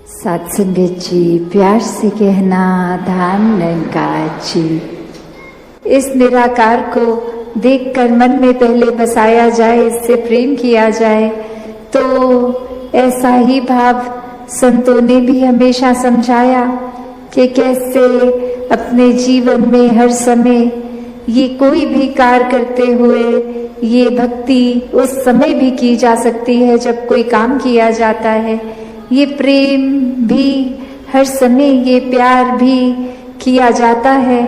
सत्संगत जी, प्यार से कहना धाम निरंकार जी। इस निराकार को देखकर मन में पहले बसाया जाए, इससे प्रेम किया जाए, तो ऐसा ही भाव संतों ने भी हमेशा समझाया कि कैसे अपने जीवन में हर समय ये कोई भी कार्य करते हुए ये भक्ति उस समय भी की जा सकती है जब कोई काम किया जाता है। ये प्रेम भी हर समय, ये प्यार भी किया जाता है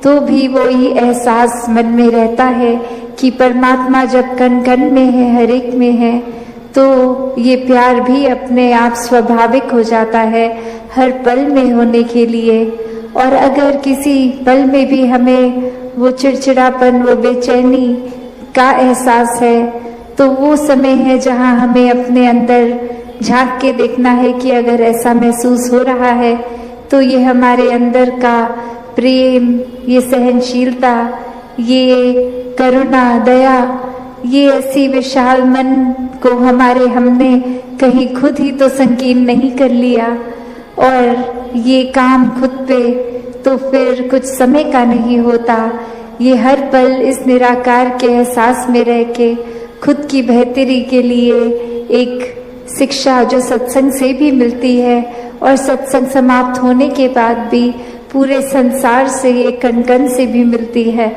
तो भी वही एहसास मन में रहता है कि परमात्मा जब कण कण में है, हर एक में है, तो ये प्यार भी अपने आप स्वाभाविक हो जाता है हर पल में होने के लिए। और अगर किसी पल में भी हमें वो चिड़चिड़ापन, वो बेचैनी का एहसास है, तो वो समय है जहाँ हमें अपने अंदर झांक के देखना है कि अगर ऐसा महसूस हो रहा है तो ये हमारे अंदर का प्रेम, ये सहनशीलता, ये करुणा, दया, ये ऐसी विशाल मन को हमने कहीं खुद ही तो संकीर्ण नहीं कर लिया, और ये काम खुद पे तो फिर कुछ समय का नहीं होता। ये हर पल इस निराकार के एहसास में रह के खुद की बेहतरी के लिए एक शिक्षा जो सत्संग से भी मिलती है और सत्संग समाप्त होने के बाद भी पूरे संसार से, ये कण कण से भी मिलती है।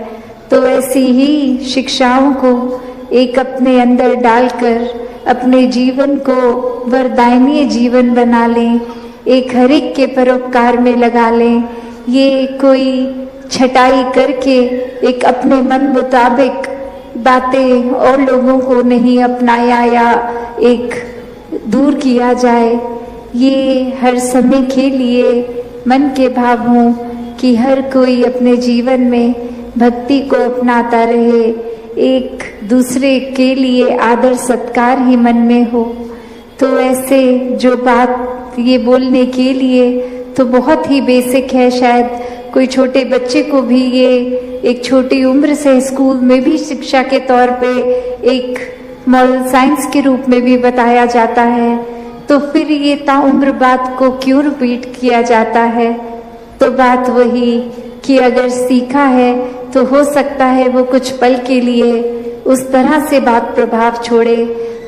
तो ऐसी ही शिक्षाओं को एक अपने अंदर डालकर अपने जीवन को वरदायनीय जीवन बना लें, एक हर एक के परोपकार में लगा लें। ये कोई छटाई करके एक अपने मन मुताबिक बातें और लोगों को नहीं अपनाया या एक दूर किया जाए। ये हर समय के लिए मन के भाव हों कि हर कोई अपने जीवन में भक्ति को अपनाता रहे, एक दूसरे के लिए आदर सत्कार ही मन में हो। तो ऐसे जो बात ये बोलने के लिए तो बहुत ही बेसिक है, शायद कोई छोटे बच्चे को भी ये एक छोटी उम्र से स्कूल में भी शिक्षा के तौर पे एक मॉरल साइंस के रूप में भी बताया जाता है, तो फिर ये ताउम्र बात को क्यों रिपीट किया जाता है? तो बात वही कि अगर सीखा है तो हो सकता है वो कुछ पल के लिए उस तरह से बात प्रभाव छोड़े,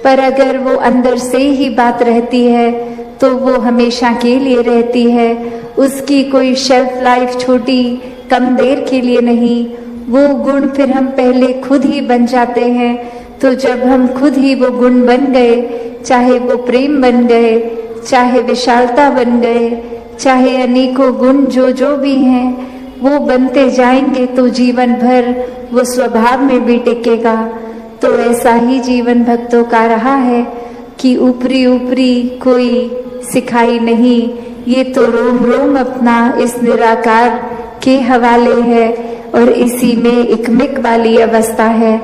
पर अगर वो अंदर से ही बात रहती है तो वो हमेशा के लिए रहती है। उसकी कोई शेल्फ लाइफ छोटी कम देर के लिए नहीं। वो गुण फिर हम पहले खुद ही बन जाते हैं। तो जब हम खुद ही वो गुण बन गए, चाहे वो प्रेम बन गए, चाहे विशालता बन गए, चाहे अनेकों गुण जो भी हैं वो बनते जाएंगे, तो जीवन भर वो स्वभाव में भी टिकेगा। तो ऐसा ही जीवन भक्तों का रहा है कि ऊपरी ऊपरी कोई सिखाई नहीं, ये तो रोम रोम अपना इस निराकार के हवाले है और इसी में एकमिक वाली अवस्था है।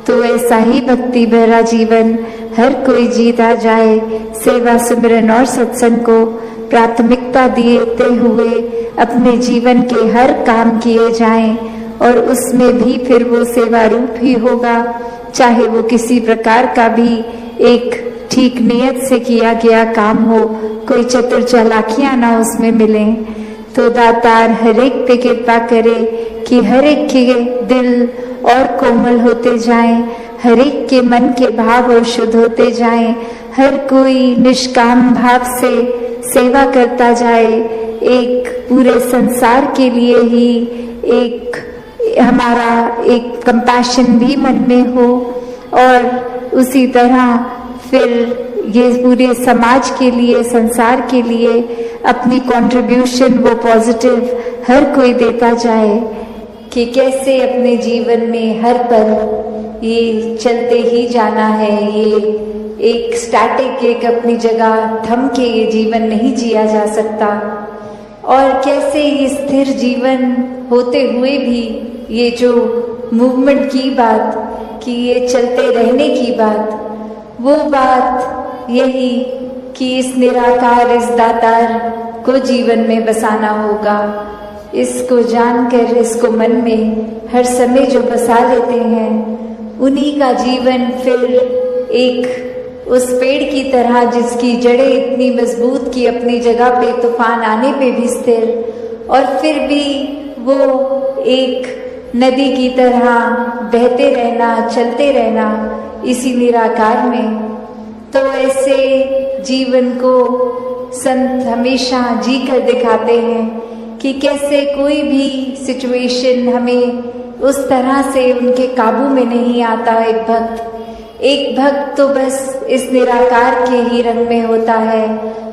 तो ऐसा ही भक्ति भरा जीवन हर कोई जीता जाए, सेवा सिमरन और सत्संग को प्राथमिकता देते हुए अपने जीवन के हर काम किए जाएं, और उसमें भी फिर वो सेवा रूप ही होगा, चाहे वो किसी प्रकार का भी एक ठीक नियत से किया गया काम हो, कोई चतुर चालाकियां ना उसमें मिले। तो दातार हर एक पे कृपा करे कि हर एक के दिल और कोमल होते जाएं, हर एक के मन के भाव और शुद्ध होते जाएं, हर कोई निष्काम भाव से सेवा करता जाए, एक पूरे संसार के लिए ही एक हमारा एक कंपैशन भी मन में हो, और उसी तरह फिर ये पूरे समाज के लिए, संसार के लिए अपनी कंट्रीब्यूशन वो पॉजिटिव हर कोई देता जाए कि कैसे अपने जीवन में हर पल ये चलते ही जाना है। ये एक स्टैटिक, एक अपनी जगह थम के ये जीवन नहीं जिया जा सकता, और कैसे ये स्थिर जीवन होते हुए भी ये जो मूवमेंट की बात, कि ये चलते रहने की बात, वो बात यही कि इस निराकार, इस दातार को जीवन में बसाना होगा। इसको जानकर, इसको मन में हर समय जो बसा लेते हैं, उन्हीं का जीवन फिर एक उस पेड़ की तरह जिसकी जड़ें इतनी मजबूत कि अपनी जगह पे तूफान आने पे भी स्थिर, और फिर भी वो एक नदी की तरह बहते रहना, चलते रहना इसी निराकार में। तो ऐसे जीवन को संत हमेशा जी कर दिखाते हैं कि कैसे कोई भी सिचुएशन हमें उस तरह से उनके काबू में नहीं आता। एक भक्त तो बस इस निराकार के ही रंग में होता है,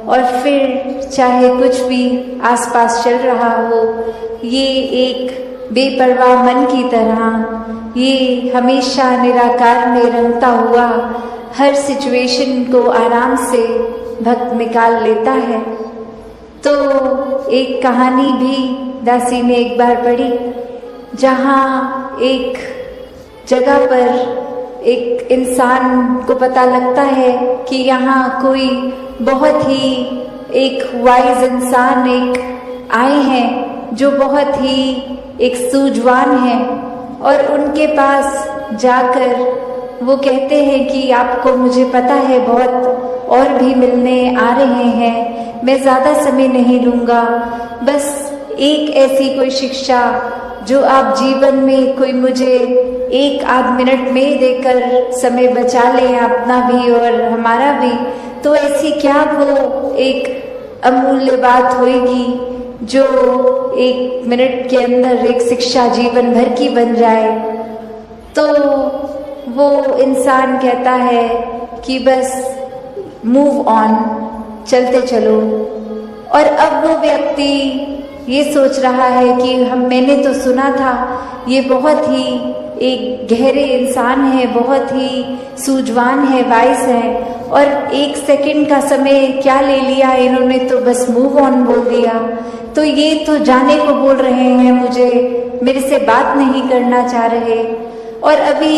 और फिर चाहे कुछ भी आसपास चल रहा हो, ये एक बेपरवाह मन की तरह ये हमेशा निराकार में रंगता हुआ हर सिचुएशन को आराम से भक्त निकाल लेता है। तो एक कहानी भी दासी ने एक बार पढ़ी, जहाँ एक जगह पर एक इंसान को पता लगता है कि यहाँ कोई बहुत ही एक वाइज इंसान एक आए हैं जो बहुत ही एक सूझवान है, और उनके पास जाकर वो कहते हैं कि आपको मुझे पता है बहुत और भी मिलने आ रहे हैं, मैं ज़्यादा समय नहीं लूँगा, बस एक ऐसी कोई शिक्षा जो आप जीवन में कोई मुझे एक आध मिनट में देकर समय बचा लें, अपना भी और हमारा भी। तो ऐसी क्या वो एक अमूल्य बात होगी जो एक मिनट के अंदर एक शिक्षा जीवन भर की बन जाए। तो वो इंसान कहता है कि बस मूव ऑन, चलते चलो। और अब वो व्यक्ति ये सोच रहा है कि मैंने तो सुना था ये बहुत ही एक गहरे इंसान है, बहुत ही सूझवान है, वाइस है, और एक सेकंड का समय क्या ले लिया इन्होंने, तो बस मूव ऑन बोल दिया। तो ये तो जाने को बोल रहे हैं मुझे, मेरे से बात नहीं करना चाह रहे। और अभी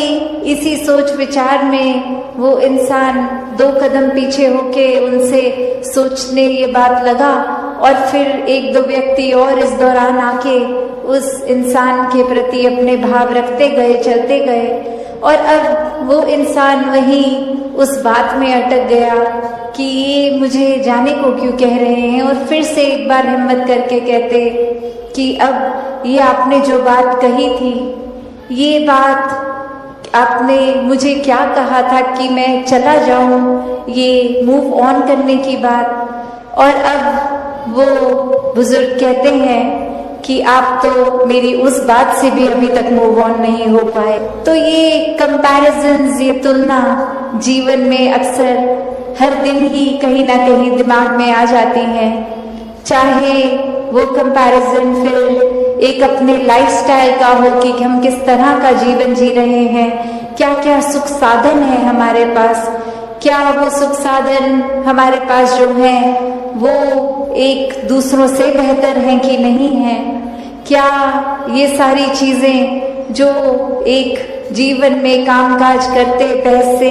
इसी सोच विचार में वो इंसान 2 कदम पीछे होके उनसे सोचने ये बात लगा, और फिर 1-2 व्यक्ति और इस दौरान आके उस इंसान के प्रति अपने भाव रखते गए, चलते गए। और अब वो इंसान वहीं उस बात में अटक गया कि ये मुझे जाने को क्यों कह रहे हैं, और फिर से एक बार हिम्मत करके कहते कि अब ये आपने जो बात कही थी, ये बात आपने मुझे क्या कहा था कि मैं चला जाऊं, ये मूव ऑन करने की बात। और अब वो बुजुर्ग कहते हैं कि आप तो मेरी उस बात से भी अभी तक मूव ऑन नहीं हो पाए। तो ये कंपैरिजन्स, ये तुलना जीवन में अक्सर हर दिन ही कहीं ना कहीं दिमाग में आ जाती हैं। चाहे वो कंपैरिजन फिर एक अपने लाइफस्टाइल का हो कि हम किस तरह का जीवन जी रहे हैं, क्या क्या सुख साधन है हमारे पास, क्या वो सुख साधन हमारे पास जो हैं वो एक दूसरों से बेहतर हैं कि नहीं हैं, क्या ये सारी चीज़ें जो एक जीवन में कामकाज करते, पैसे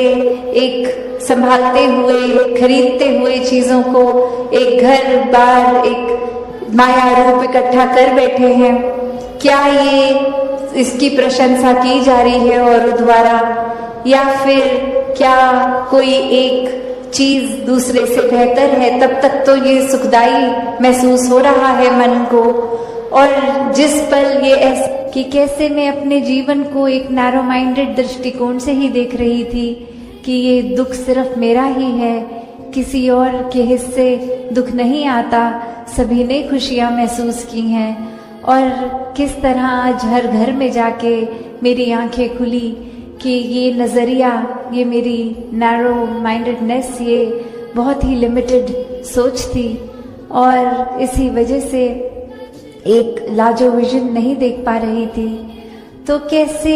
एक संभालते हुए, खरीदते हुए चीज़ों को, एक घर बार, एक माया रूप इकट्ठा कर बैठे हैं, क्या ये इसकी प्रशंसा की जा रही है और द्वारा, या फिर क्या कोई एक चीज दूसरे से बेहतर है, तब तक तो ये सुखदाई महसूस हो रहा है मन को। और जिस पल ये ऐसा कि कैसे मैं अपने जीवन को एक नैरो माइंडेड दृष्टिकोण से ही देख रही थी कि ये दुख सिर्फ मेरा ही है, किसी और के हिस्से दुख नहीं आता, सभी ने खुशियाँ महसूस की हैं। और किस तरह आज हर घर में जाके मेरी आंखें खुली कि ये नज़रिया, ये मेरी नैरो माइंडेडनेस, ये बहुत ही लिमिटेड सोच थी, और इसी वजह से एक लार्जर विजन नहीं देख पा रही थी। तो कैसे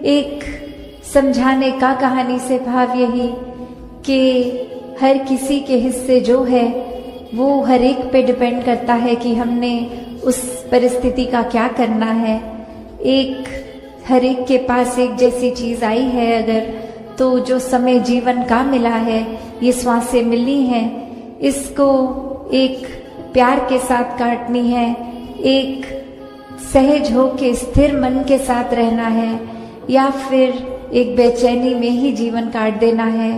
एक समझाने का कहानी से भाव यही कि हर किसी के हिस्से जो है वो हर एक पे डिपेंड करता है कि हमने उस परिस्थिति का क्या करना है। एक हर एक के पास एक जैसी चीज़ आई है अगर, तो जो समय जीवन का मिला है, ये श्वासें मिली हैं, इसको एक प्यार के साथ काटनी है, एक सहज हो के स्थिर मन के साथ रहना है, या फिर एक बेचैनी में ही जीवन काट देना है।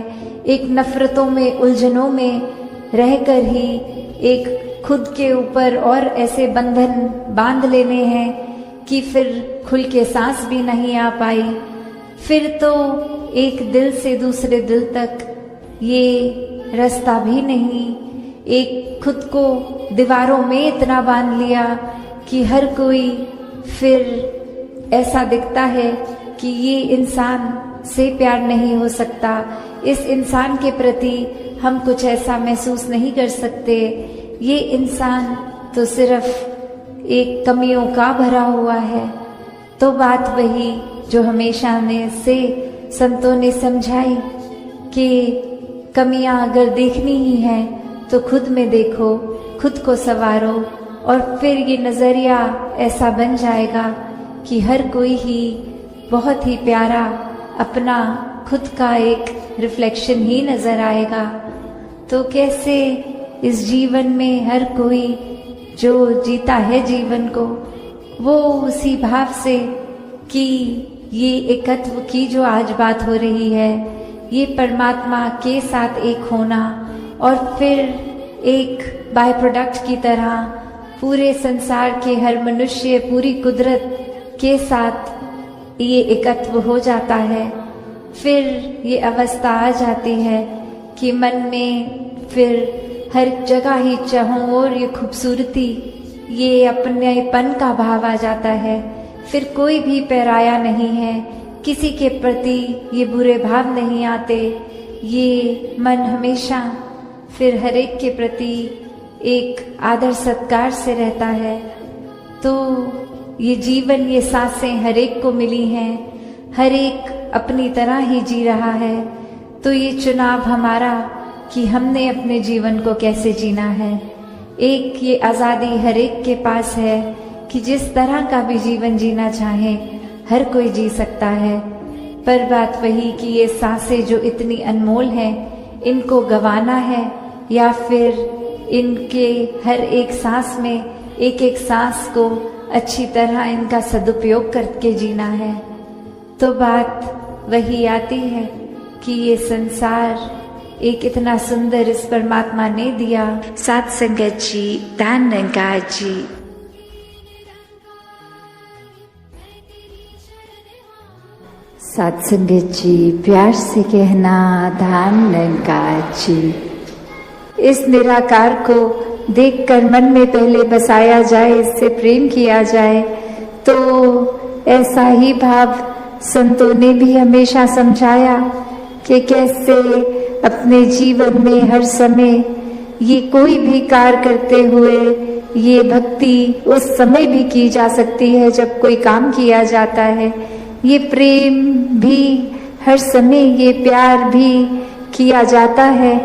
एक नफरतों में, उलझनों में रहकर ही एक खुद के ऊपर और ऐसे बंधन बांध लेने हैं कि फिर खुल के सांस भी नहीं आ पाई। फिर तो एक दिल से दूसरे दिल तक ये रास्ता भी नहीं। एक खुद को दीवारों में इतना बांध लिया कि हर कोई फिर ऐसा दिखता है कि ये इंसान से प्यार नहीं हो सकता, इस इंसान के प्रति हम कुछ ऐसा महसूस नहीं कर सकते, ये इंसान तो सिर्फ एक कमियों का भरा हुआ है। तो बात वही जो हमेशा से संतों ने समझाई कि कमियां अगर देखनी ही है तो खुद में देखो, खुद को संवारो, और फिर ये नज़रिया ऐसा बन जाएगा कि हर कोई ही बहुत ही प्यारा अपना खुद का एक रिफ्लेक्शन ही नज़र आएगा। तो कैसे इस जीवन में हर कोई जो जीता है जीवन को, वो उसी भाव से कि ये एकत्व की जो आज बात हो रही है, ये परमात्मा के साथ एक होना, और फिर एक बाय प्रोडक्ट की तरह पूरे संसार के हर मनुष्य, पूरी कुदरत के साथ ये एकत्व हो जाता है। फिर ये अवस्था आ जाती है कि मन में फिर हर जगह ही चाहों और ये खूबसूरती, ये अपनेपन का भाव आ जाता है। फिर कोई भी पराया नहीं है, किसी के प्रति ये बुरे भाव नहीं आते। ये मन हमेशा फिर हर एक के प्रति एक आदर सत्कार से रहता है। तो ये जीवन, ये सांसें हर एक को मिली हैं, हर एक अपनी तरह ही जी रहा है। तो ये चुनाव हमारा कि हमने अपने जीवन को कैसे जीना है। एक ये आज़ादी हर एक के पास है कि जिस तरह का भी जीवन जीना चाहे हर कोई जी सकता है। पर बात वही कि ये सांसें जो इतनी अनमोल हैं, इनको गंवाना है या फिर इनके हर एक सांस में एक एक सांस को अच्छी तरह इनका सदुपयोग करके जीना है। तो बात वही आती है कि ये संसार एक इतना सुंदर इस परमात्मा ने दिया। सात संगत जी, दान निरंकार जी। सात संगत जी, प्यार से कहना दान निरंकार जी। इस निराकार को देखकर मन में पहले बसाया जाए, इससे प्रेम किया जाए। तो ऐसा ही भाव संतों ने भी हमेशा समझाया कि कैसे अपने जीवन में हर समय ये कोई भी कार्य करते हुए ये भक्ति उस समय भी की जा सकती है जब कोई काम किया जाता है। ये प्रेम भी हर समय, ये प्यार भी किया जाता है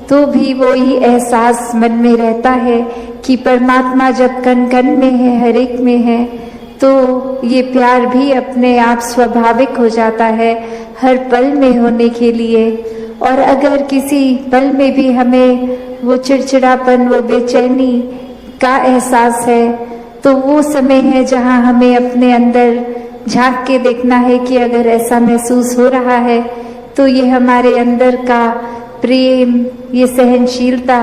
तो भी वही एहसास मन में रहता है कि परमात्मा जब कण कण में है, हर एक में है, तो ये प्यार भी अपने आप स्वाभाविक हो जाता है हर पल में होने के लिए। और अगर किसी पल में भी हमें वो चिड़चिड़ापन, वो बेचैनी का एहसास है, तो वो समय है जहाँ हमें अपने अंदर झांक के देखना है कि अगर ऐसा महसूस हो रहा है तो ये हमारे अंदर का प्रेम, ये सहनशीलता,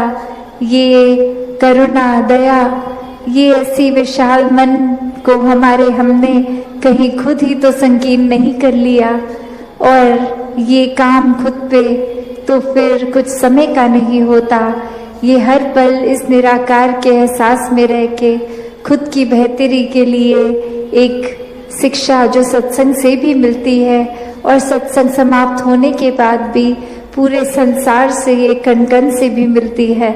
ये करुणा, दया, ये ऐसी विशाल मन को हमने कहीं खुद ही तो संकीर्ण नहीं कर लिया, और ये काम खुद पे तो फिर कुछ समय का नहीं होता। ये हर पल इस निराकार के एहसास में रह के खुद की बेहतरी के लिए एक शिक्षा जो सत्संग से भी मिलती है, और सत्संग समाप्त होने के बाद भी पूरे संसार से, ये कण कण से भी मिलती है।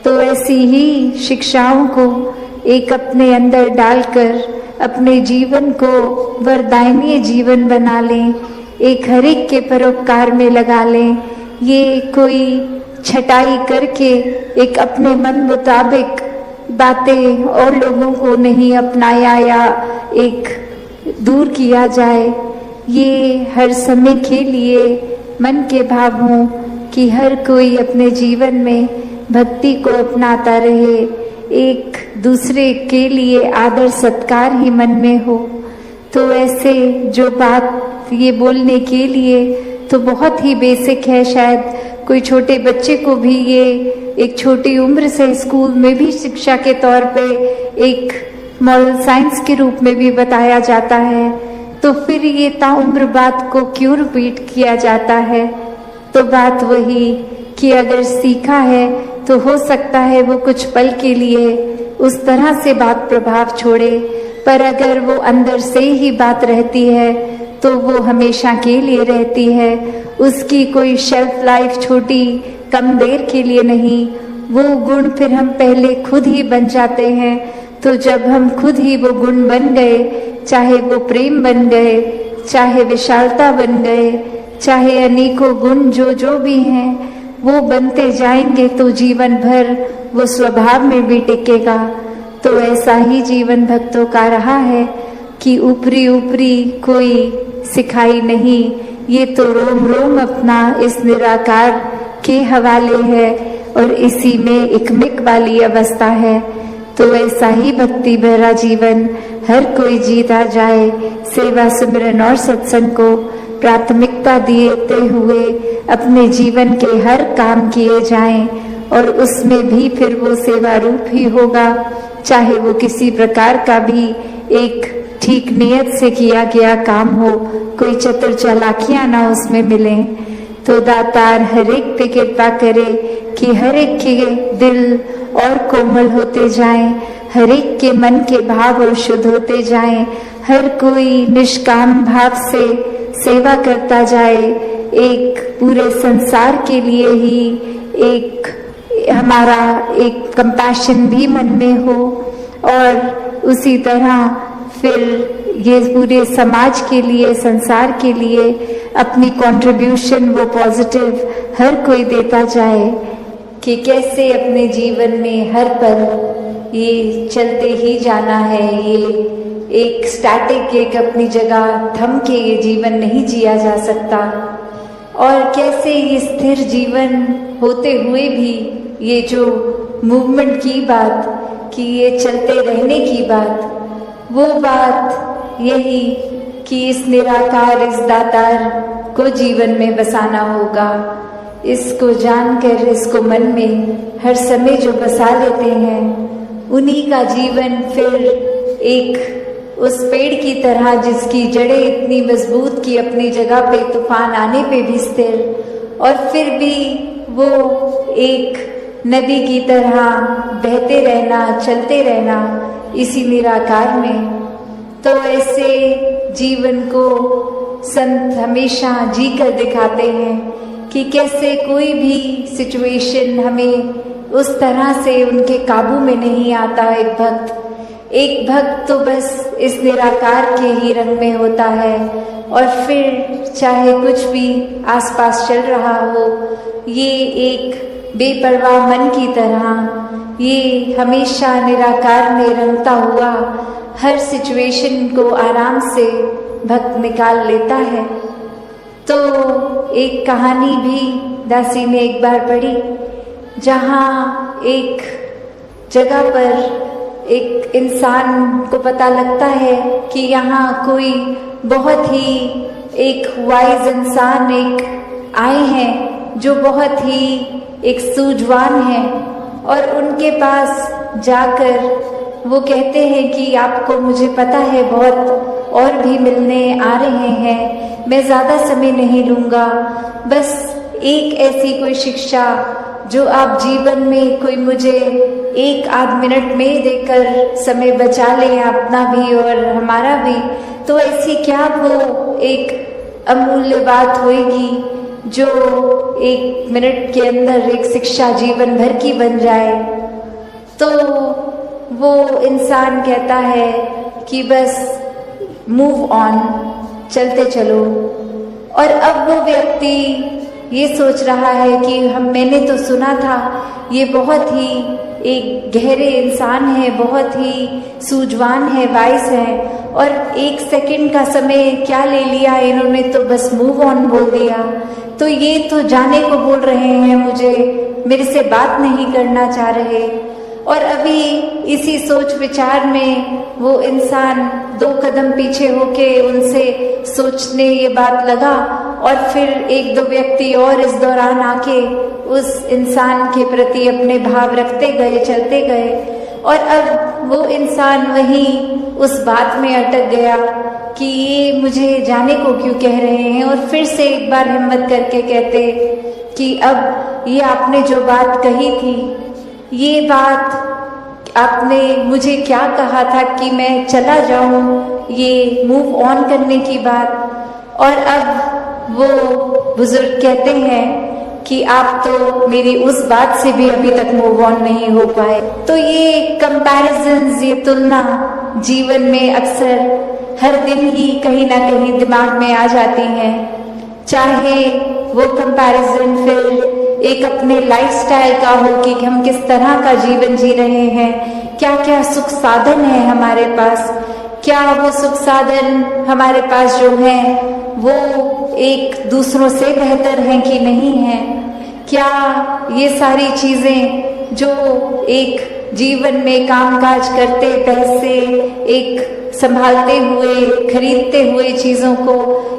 तो ऐसी ही शिक्षाओं को एक अपने अंदर डालकर अपने जीवन को वरदायनीय जीवन बना लें, एक हर एक के परोपकार में लगा लें। ये कोई छटाई करके एक अपने मन मुताबिक बातें और लोगों को नहीं अपनाया या एक दूर किया जाए। ये हर समय के लिए मन के भाव हों कि हर कोई अपने जीवन में भक्ति को अपनाता रहे, एक दूसरे के लिए आदर सत्कार ही मन में हो। तो ऐसे जो बात ये बोलने के लिए तो बहुत ही बेसिक है, शायद कोई छोटे बच्चे को भी ये एक छोटी उम्र से स्कूल में भी शिक्षा के तौर पे एक मॉरल साइंस के रूप में भी बताया जाता है, तो फिर ये ताउम्र बात को क्यों रिपीट किया जाता है? तो बात वही कि अगर सीखा है तो हो सकता है वो कुछ पल के लिए उस तरह से बात प्रभाव छोड़े, पर अगर वो अंदर से ही बात रहती है तो वो हमेशा के लिए रहती है। उसकी कोई शेल्फ लाइफ छोटी कम देर के लिए नहीं। वो गुण फिर हम पहले खुद ही बन जाते हैं। तो जब हम खुद ही वो गुण बन गए, चाहे वो प्रेम बन गए, चाहे विशालता बन गए, चाहे अनेकों गुण जो भी हैं वो बनते जाएंगे, तो जीवन भर वो स्वभाव में भी टिकेगा। तो ऐसा ही जीवन भक्तों का रहा है कि ऊपरी ऊपरी कोई सिखाई नहीं, ये तो रोम रोम अपना इस निराकार के हवाले है और इसी में इकमिक वाली अवस्था है। तो ऐसा ही भक्ति भरा जीवन हर कोई जीता जाए, सेवा सिमरन और सत्संग को प्राथमिकता देते हुए अपने जीवन के हर काम किए जाएं, और उसमें भी फिर वो सेवा रूप ही होगा, चाहे वो किसी प्रकार का भी एक ठीक नियत से किया गया काम हो, कोई चतुर चालाकियां ना उसमें मिले। तो दातार हर एक पे कृपा करे कि हर एक के दिल और कोमल होते जाएं, हर एक के मन के भाव और शुद्ध होते जाएं, हर कोई निष्काम भाव से सेवा करता जाए, एक पूरे संसार के लिए ही एक हमारा एक कंपैशन भी मन में हो, और उसी तरह फिर ये पूरे समाज के लिए, संसार के लिए अपनी कंट्रीब्यूशन वो पॉजिटिव हर कोई देता जाए कि कैसे अपने जीवन में हर पल ये चलते ही जाना है। ये एक स्टैटिक एक अपनी जगह थम के ये जीवन नहीं जिया जा सकता, और कैसे ये स्थिर जीवन होते हुए भी ये जो मूवमेंट की बात कि ये चलते रहने की बात, वो बात यही कि इस निराकार, इस दातार को जीवन में बसाना होगा। इसको जानकर इसको मन में हर समय जो बसा लेते हैं, उन्हीं का जीवन फिर एक उस पेड़ की तरह जिसकी जड़ें इतनी मजबूत कि अपनी जगह पे तूफान आने पे भी स्थिर, और फिर भी वो एक नदी की तरह बहते रहना, चलते रहना इसी निराकार में। तो ऐसे जीवन को संत हमेशा जी कर दिखाते हैं कि कैसे कोई भी सिचुएशन हमें उस तरह से उनके काबू में नहीं आता। एक भक्त तो बस इस निराकार के ही रंग में होता है, और फिर चाहे कुछ भी आसपास चल रहा हो, ये एक बेपरवाह मन की तरह ये हमेशा निराकार में रंगता हुआ हर सिचुएशन को आराम से भक्त निकाल लेता है। तो एक कहानी भी दासी ने एक बार पढ़ी, जहाँ एक जगह पर एक इंसान को पता लगता है कि यहाँ कोई बहुत ही एक वाइज इंसान एक आए हैं जो बहुत ही एक सूझवान है, और उनके पास जाकर वो कहते हैं कि आपको मुझे पता है बहुत और भी मिलने आ रहे हैं, मैं ज़्यादा समय नहीं लूँगा, बस एक ऐसी कोई शिक्षा जो आप जीवन में कोई मुझे 1-8 मिनट में देकर समय बचा लें, अपना भी और हमारा भी। तो ऐसी क्या वो एक अमूल्य बात होगी जो 1 मिनट के अंदर एक शिक्षा जीवन भर की बन जाए। तो वो इंसान कहता है कि बस मूव ऑन, चलते चलो। और अब वो व्यक्ति ये सोच रहा है कि मैंने तो सुना था ये बहुत ही एक गहरे इंसान है, बहुत ही सूझवान है, वाइस है, और 1 सेकंड का समय क्या ले लिया इन्होंने, तो बस मूव ऑन बोल दिया। तो ये तो जाने को बोल रहे हैं मुझे, मेरे से बात नहीं करना चाह रहे। और अभी इसी सोच विचार में वो इंसान 2 कदम पीछे होके उनसे सोचने ये बात लगा, और फिर 1-2 व्यक्ति और इस दौरान आके उस इंसान के प्रति अपने भाव रखते गए, चलते गए, और अब वो इंसान वहीं उस बात में अटक गया कि ये मुझे जाने को क्यों कह रहे हैं, और फिर से एक बार हिम्मत करके कहते कि अब ये आपने जो बात कही थी, ये बात आपने मुझे क्या कहा था कि मैं चला जाऊं, ये मूव ऑन करने की बात, और अब वो बुजुर्ग कहते हैं कि आप तो मेरी उस बात से भी अभी तक मूव ऑन नहीं हो पाए। तो ये कंपैरिजन्स, ये तुलना जीवन में अक्सर हर दिन ही कहीं ना कहीं दिमाग में आ जाती हैं, चाहे वो कंपैरिजन फिर एक अपने लाइफस्टाइल का हो कि हम किस तरह का जीवन जी रहे हैं, क्या क्या सुख साधन है हमारे पास, क्या वो सुख साधन हमारे पास जो हैं वो एक दूसरों से बेहतर हैं कि नहीं हैं, क्या ये सारी चीजें जो एक जीवन में कामकाज करते, पैसे एक संभालते हुए, खरीदते हुए चीजों को,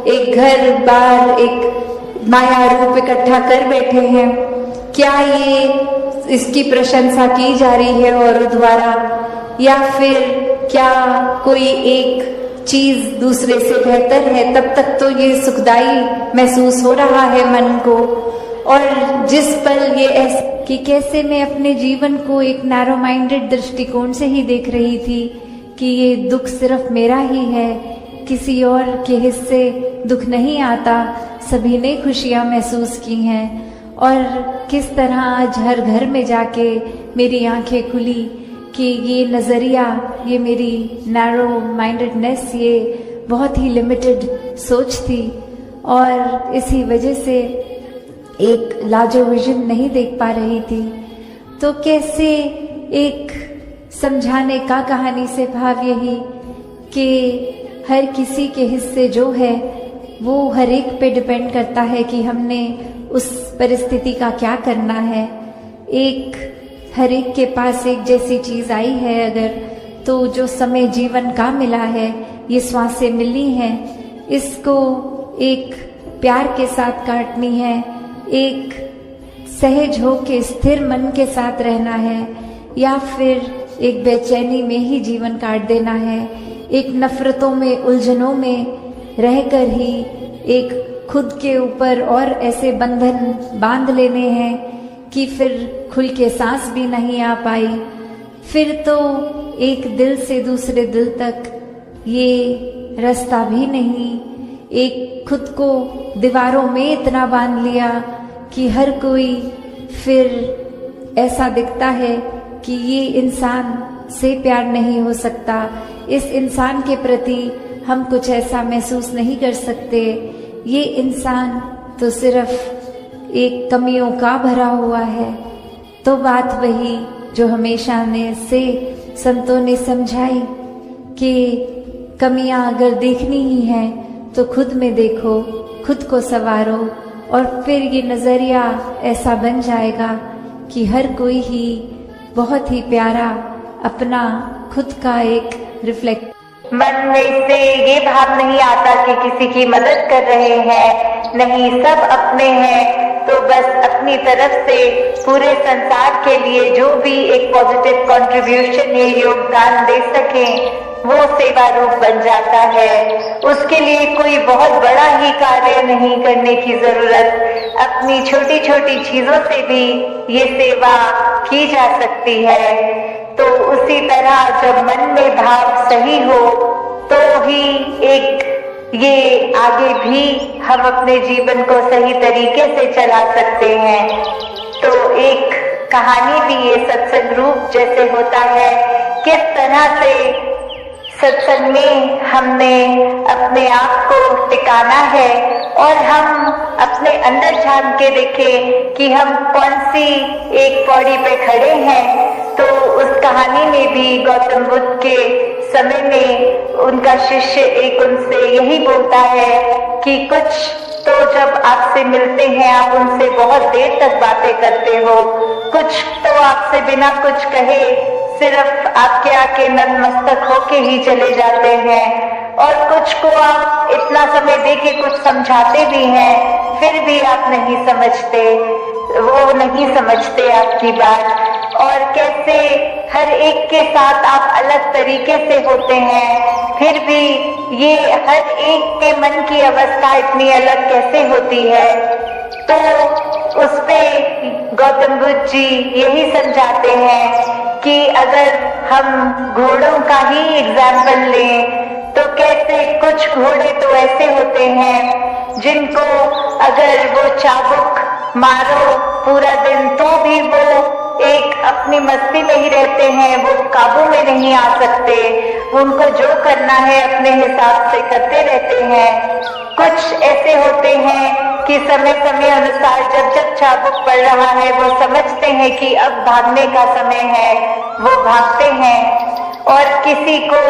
एक घर बार, एक माया रूप इकट्ठा कर बैठे हैं, क्या ये इसकी प्रशंसा की जा रही है औरों द्वारा, या फिर क्या कोई एक चीज दूसरे से बेहतर है। तब तक तो ये सुखदाई महसूस हो रहा है मन को, और जिस पल ये ऐसा कि कैसे मैं अपने जीवन को एक नैरो माइंडेड दृष्टिकोण से ही देख रही थी कि ये दुख सिर्फ मेरा ही है, किसी और के हिस्से दुख नहीं आता, सभी ने खुशियां महसूस की हैं, और किस तरह आज हर घर में जाके मेरी आंखें खुली कि ये नज़रिया, ये मेरी नैरो माइंडेडनेस, ये बहुत ही लिमिटेड सोच थी, और इसी वजह से एक लार्जर विजन नहीं देख पा रही थी। तो कैसे एक समझाने का कहानी से भाव यही कि हर किसी के हिस्से जो है वो हर एक पे डिपेंड करता है कि हमने उस परिस्थिति का क्या करना है। एक हर एक के पास एक जैसी चीज आई है अगर, तो जो समय जीवन का मिला है, ये श्वासें मिली हैं, इसको एक प्यार के साथ काटनी है, एक सहज हो के स्थिर मन के साथ रहना है, या फिर एक बेचैनी में ही जीवन काट देना है, एक नफरतों में, उलझनों में रहकर ही एक खुद के ऊपर और ऐसे बंधन बांध लेने हैं कि फिर खुल के सांस भी नहीं आ पाई, फिर तो एक दिल से दूसरे दिल तक ये रास्ता भी नहीं, एक खुद को दीवारों में इतना बांध लिया कि हर कोई फिर ऐसा दिखता है कि ये इंसान से प्यार नहीं हो सकता, इस इंसान के प्रति हम कुछ ऐसा महसूस नहीं कर सकते, ये इंसान तो सिर्फ एक कमियों का भरा हुआ है। तो बात वही जो हमेशा से संतों ने समझाई कि कमियां अगर देखनी ही हैं तो खुद में देखो, खुद को संवारो, और फिर ये नजरिया ऐसा बन जाएगा कि हर कोई ही बहुत ही प्यारा अपना खुद का एक रिफ्लेक्ट। मन में से ये भाव नहीं आता कि किसी की मदद कर रहे हैं, नहीं, सब अपने हैं, तो बस अपनी तरफ से पूरे संसार के लिए जो भी एक पॉजिटिव कंट्रीब्यूशन या योगदान दे सकें वो सेवा रूप बन जाता है। उसके लिए कोई बहुत बड़ा ही कार्य नहीं करने की जरूरत, अपनी छोटी छोटी चीजों से भी ये सेवा की जा सकती है। तो उसी तरह जब मन में भाव सही हो तो ही एक ये आगे भी हम अपने जीवन को सही तरीके से चला सकते हैं। तो एक कहानी भी ये सत्संग रूप जैसे होता है, किस तरह से सत्संग में हमने अपने आप को टिकाना है और हम अपने अंदर झांक के देखें कि हम कौन सी एक पौड़ी पे खड़े हैं। तो उस कहानी में भी गौतम बुद्ध के समय में उनका शिष्य एक उनसे यही बोलता है कि कुछ तो जब आपसे मिलते हैं आप उनसे बहुत देर तक बातें करते हो, कुछ तो आपसे बिना कुछ कहे सिर्फ आपके आके नतमस्तक होके ही चले जाते हैं, और कुछ को आप इतना समय देके कुछ समझाते भी हैं, फिर भी आप नहीं समझते, वो नहीं समझते आपकी बात। और कैसे हर एक के साथ आप अलग तरीके से होते हैं, फिर भी ये हर एक के मन की अवस्था इतनी अलग कैसे होती है। तो उस पे गौतम बुद्ध जी यही समझाते हैं कि अगर हम घोड़ों का ही एग्जाम्पल लें तो कैसे कुछ घोड़े तो ऐसे होते हैं जिनको अगर वो चाबुक मारो पूरा दिन तो भी वो एक अपनी मस्ती में ही रहते हैं, वो काबू में नहीं आ सकते, उनको जो करना है अपने हिसाब से करते रहते हैं। कुछ ऐसे होते हैं कि समय समय अनुसार जब जब चाबुक पड़ रहा है वो समझते हैं कि अब भागने का समय है, वो भागते हैं। और किसी को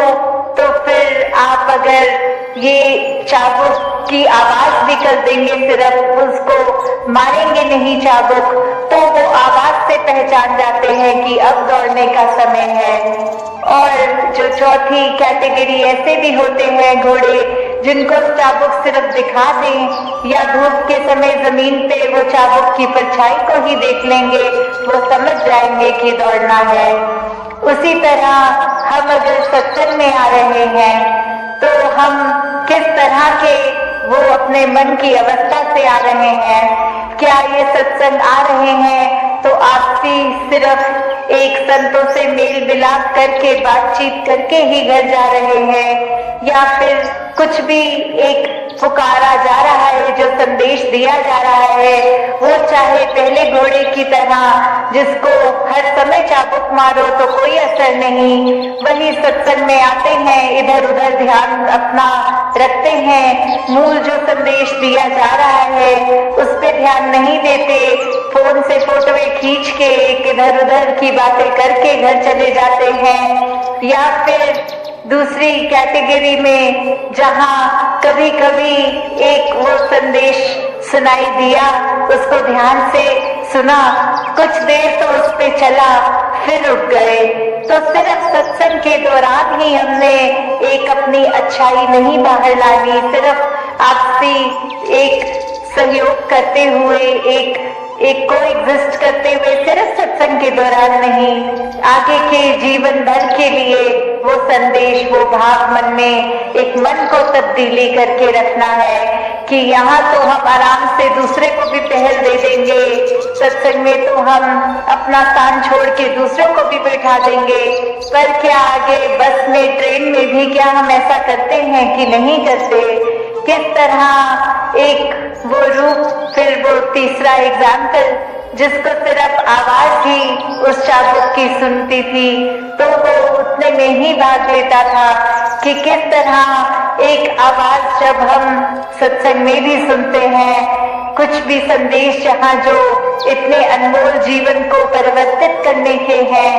तो फिर आप अगर ये चाबुक की आवाज भी कर देंगे, सिर्फ उसको मारेंगे नहीं चाबुक, तो वो आवाज से पहचान जाते हैं कि अब दौड़ने का समय है। और जो चौथी कैटेगरी ऐसे भी होते हैं घोड़े जिनको चाबुक सिर्फ दिखा दें या धूप के समय जमीन पे वो चाबुक की परछाई को ही देख लेंगे, वो समझ जाएंगे कि दौड़ना है। उसी तरह हम अगर सत्संग में आ रहे हैं तो हम किस तरह के वो अपने मन की अवस्था से आ रहे हैं। क्या ये सत्संग आ रहे हैं तो आपसी सिर्फ एक संतों से मेल मिलाप करके बातचीत करके ही घर जा रहे हैं, या फिर कुछ भी एक पुकारा जा रहा है, जो संदेश दिया जा रहा है वो चाहे पहले घोड़े की तरह जिसको हर समय चाबुक मारो तो कोई असर नहीं, वही सत्संग में आते हैं, इधर उधर ध्यान अपना रखते हैं, मूल जो संदेश दिया जा रहा है उस पे ध्यान नहीं देते, फोन से फोटोएं खींच के इधर उधर की बातें करके घर चले जाते हैं। या फिर दूसरी कैटेगरी में जहां कभी कभी एक वो संदेश सुनाई दिया, उसको ध्यान से सुना, कुछ देर तो उस पे चला, फिर उठ गए। तो सिर्फ सत्संग के दौरान ही हमने एक अपनी अच्छाई नहीं बाहर लानी, सिर्फ आपसी एक सहयोग करते हुए एक को एग्जिस्ट करते हुए सिर्फ सत्संग के दौरान नहीं, आगे के जीवन भर के लिए वो संदेश, वो भाव मन में एक मन को तब्दीली करके रखना है कि यहाँ तो हम आराम से दूसरे को भी पहल दे देंगे, सत्संग में तो हम अपना स्थान छोड़ के दूसरों को भी बैठा देंगे, पर क्या आगे बस में ट्रेन में भी क्या हम ऐसा करते हैं कि नहीं करते। किस तरह एक वो रूप, फिर वो तीसरा एग्जाम्पल जिसको सिर्फ आवाज ही उस चाबुक की सुनती थी तो वो उतने में ही भाग लेता था कि किस तरह एक आवाज जब हम सत्संग में भी सुनते हैं, कुछ भी संदेश जहाँ जो इतने अनमोल जीवन को परिवर्तित करने के हैं,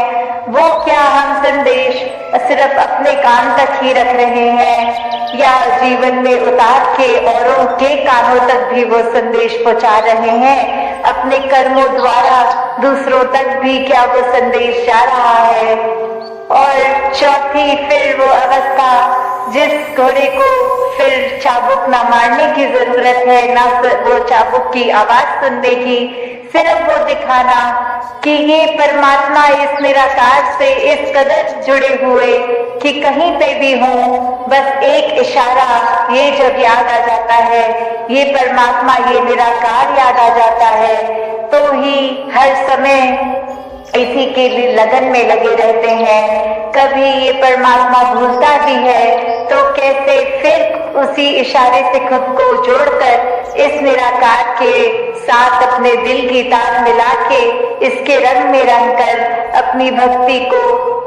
वो क्या हम संदेश सिर्फ अपने कान तक ही रख रहे हैं या जीवन में उतार के औरों के कानों तक भी वो संदेश पहुंचा रहे हैं, अपने कर्मों द्वारा दूसरों तक भी क्या वो संदेश जा रहा है। और चौथी फिर वो अवस्था जिस घोड़े को फिर चाबुक ना मारने की जरूरत है, ना वो चाबुक की आवाज सुनने की, सिर्फ वो दिखाना कि ये परमात्मा इस निराकार से इस कदर जुड़े हुए कि कहीं पे भी हो, बस एक इशारा ये जब याद आ जाता है, ये परमात्मा, ये निराकार याद आ जाता है, तो ही हर समय इसी के लिए लगन में लगे रहते हैं। कभी ये परमात्मा भूलता भी है तो कैसे फिर उसी इशारे से खुद को जोड़कर इस निराकार के साथ अपने दिल की तार मिला के इसके रंग में रंग कर अपनी भक्ति को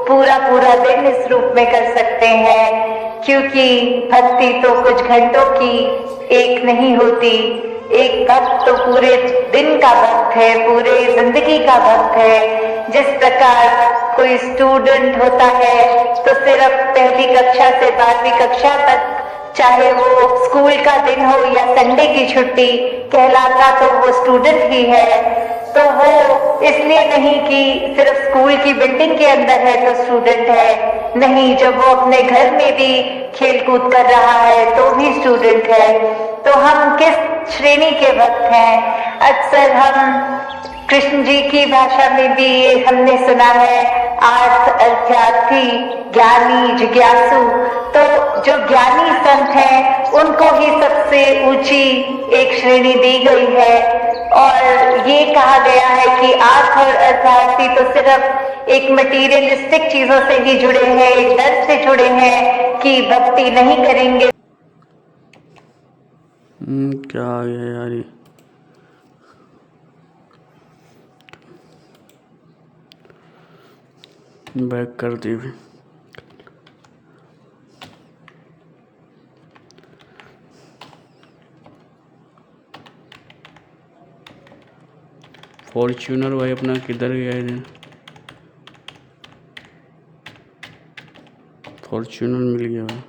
पूरा पूरा दिन इस रूप में कर सकते हैं। क्योंकि भक्ति तो कुछ घंटों की एक नहीं होती, एक भक्त तो पूरे दिन का भक्त है, पूरे जिंदगी का भक्त है। जिस प्रकार कोई स्टूडेंट होता है तो सिर्फ पहली कक्षा से 12वीं कक्षा तक, चाहे वो स्कूल का दिन हो या संडे की छुट्टी, कहलाता तो वो स्टूडेंट ही है। तो वो इसलिए नहीं कि सिर्फ स्कूल की बिल्डिंग के अंदर है तो स्टूडेंट है, नहीं, जब वो अपने घर में भी खेल कूद कर रहा है तो भी स्टूडेंट है। तो हम किस श्रेणी के भक्त हैं? अक्सर हम कृष्ण जी की भाषा में भी ये हमने सुना है, आर्थ अर्थार्थी, ज्ञानी, जिज्ञासु। तो जो ज्ञानी संत हैं उनको ही सबसे ऊंची एक श्रेणी दी गई है, और ये कहा गया है कि आर्थ और अर्थार्थी तो सिर्फ एक मटीरियलिस्टिक चीजों से ही जुड़े हैं, एक डर से जुड़े हैं कि भक्ति नहीं करेंगे। क्या आ गया यार ये? बैक कर दी भी। फॉर्च्यूनर भाई अपना किधर गया इधर? फॉर्च्यूनर मिल गया भाई।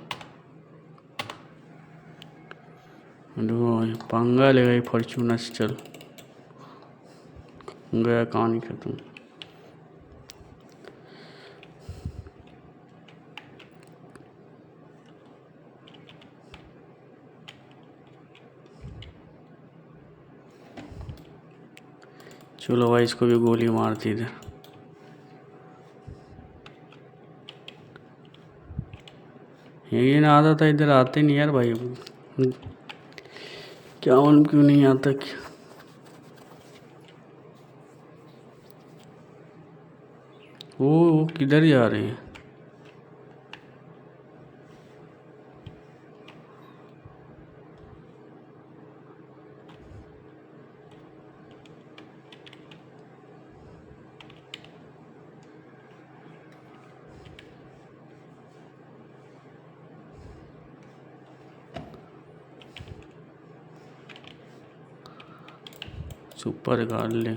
देखो भाई पंगा लेगा ये फॉर्च्यूनर से। चल गया कहानी खत्म। चलो भाई इसको भी गोली मार दी इधर। ये ना आता था इधर, आते नहीं यार भाई। क्या उन क्यों नहीं आता क्या? वो किधर जा रहे हैं? सुपर कार ले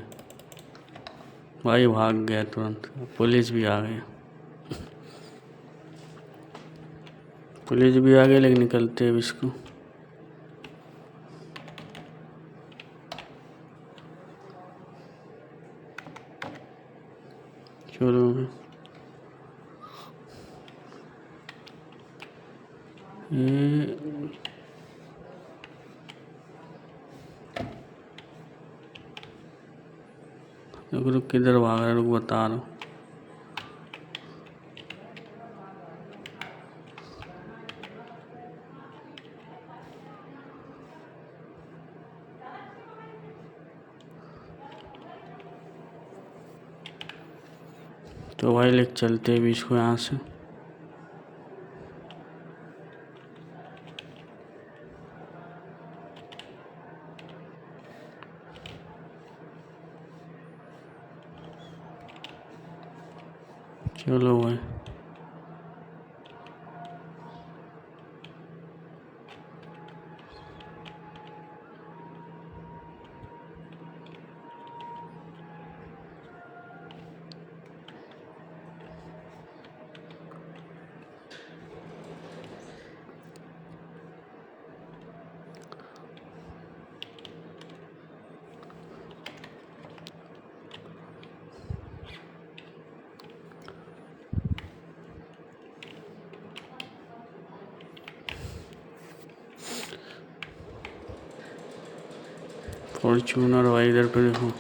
भाई, भाग गया तुरंत। पुलिस भी आ गया। पुलिस भी आ गई लेकिन निकलते अब इसको। चलो ये रुक किधर भाग रहा है? रुक बता रहा हूँ। तो भाई लेके चलते भी इसको यहाँ से। चलो भाई फॉर्च्यूनर भाई इधर पे देखो।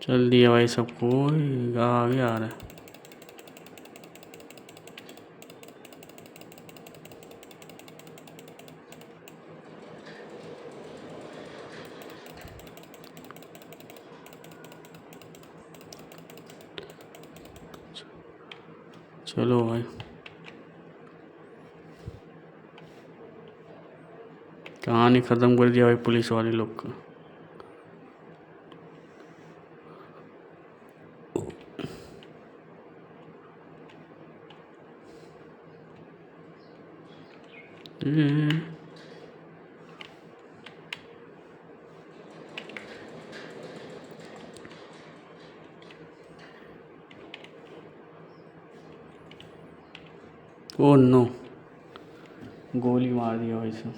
चल दिया भाई सबको। आगे आ रहा है। चलो भाई कहानी ख़त्म कर दिया भाई पुलिस वाले लोग का। ओ नो, गोली मार दिया भाई साहब।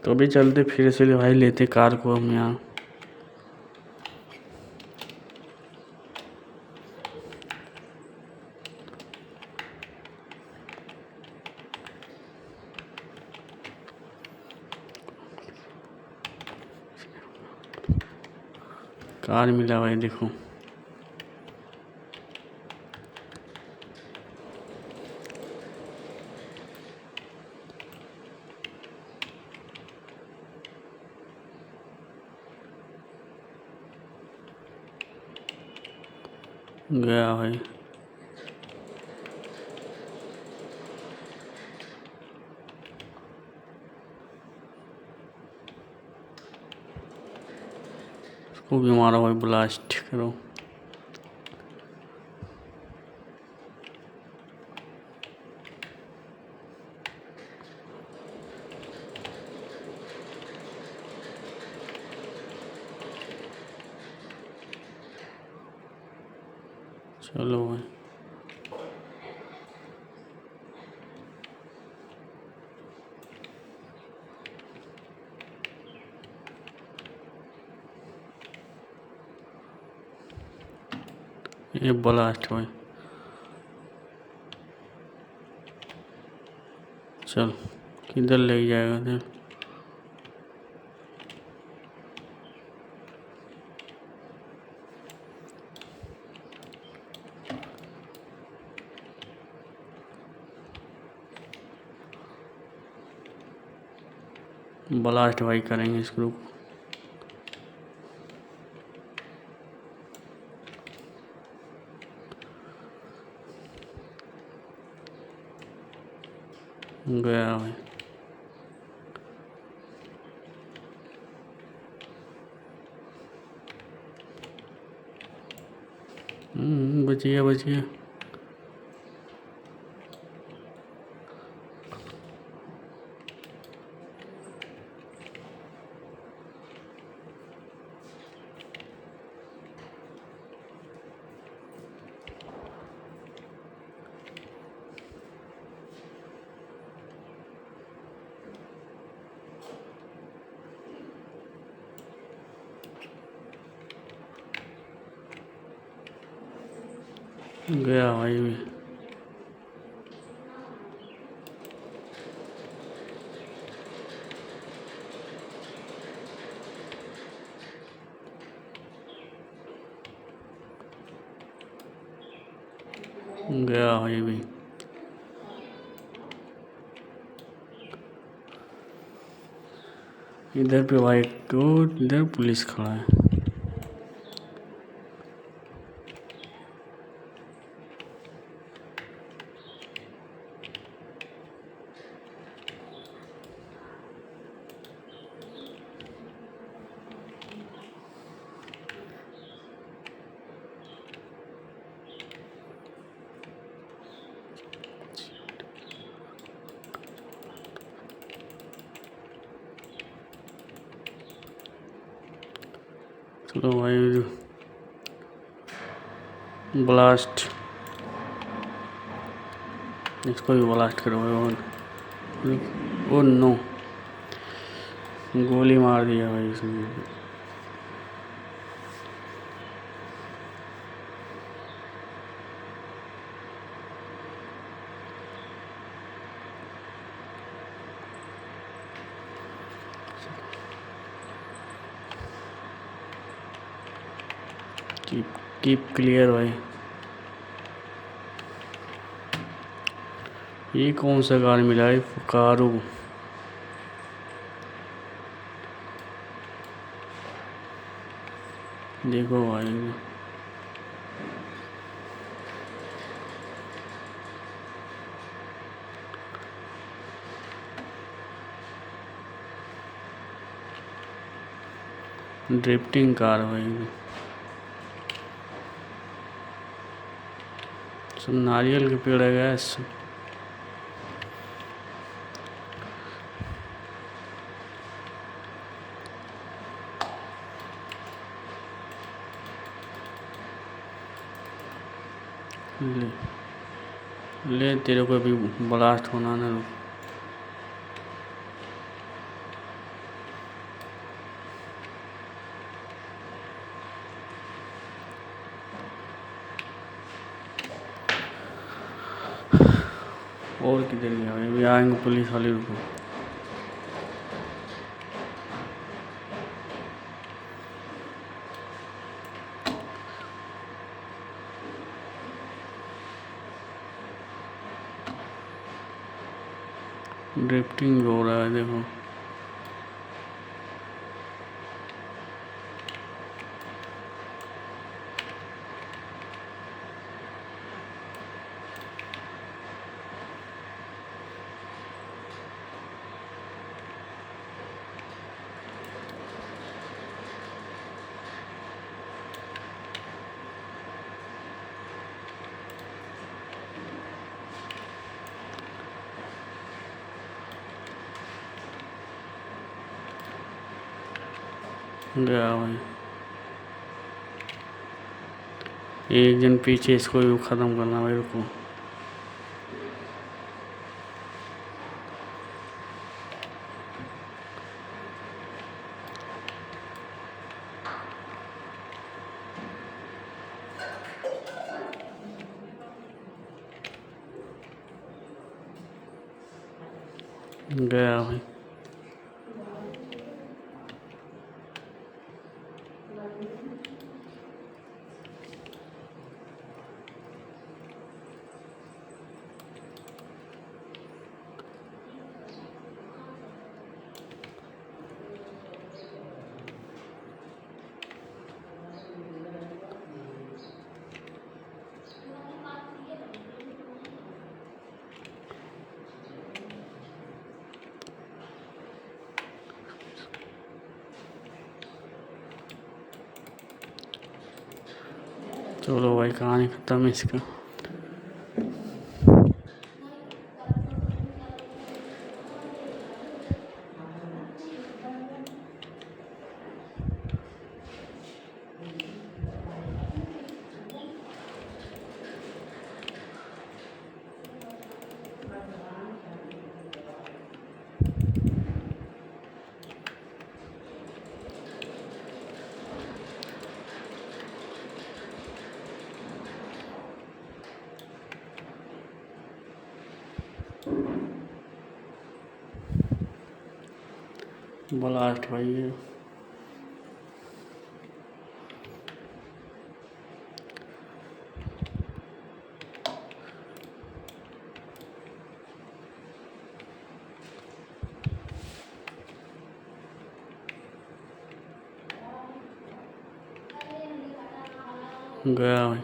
तो अभी चलते फिर से भाई, लेते कार को हम यहाँ। कार मिला भाई, देखो। गया भाई। उसको भी मारो भाई, ब्लास्ट करो। चलो भाई। ये ब्लास्ट भाई। चल, किधर ले जाएगा फिर? ब्लास्ट भाई करेंगे इस ग्रुप। गया भाई। बचिए बचिए। गया भाई भी। गया भाई भी। इधर पे भाई, तो इधर पुलिस खड़ा है। चलो भाई, ब्लास्ट। इसको भी ब्लास्ट करो भाई। ओ नो, गोली मार दिया भाई इसने। कीप क्लियर भाई। ये कौन सा कार मिला है? कारू। देखो भाई, ड्रिफ्टिंग कार भाई। सब नारियल के पेड़ है गैस। ले ले तेरे को भी ब्लास्ट होना ना। और किधर गया अभी आएंगे पुलिस वाले। रुको ड्रिफ्टिंग हो रहा है देखो। गया भाई। एक जन पीछे, इसको भी ख़त्म करना भाई। रुको गया भाई। चलो भाई, कहानी खत्म इसका। ब्लास्ट भाई है। गया भाई।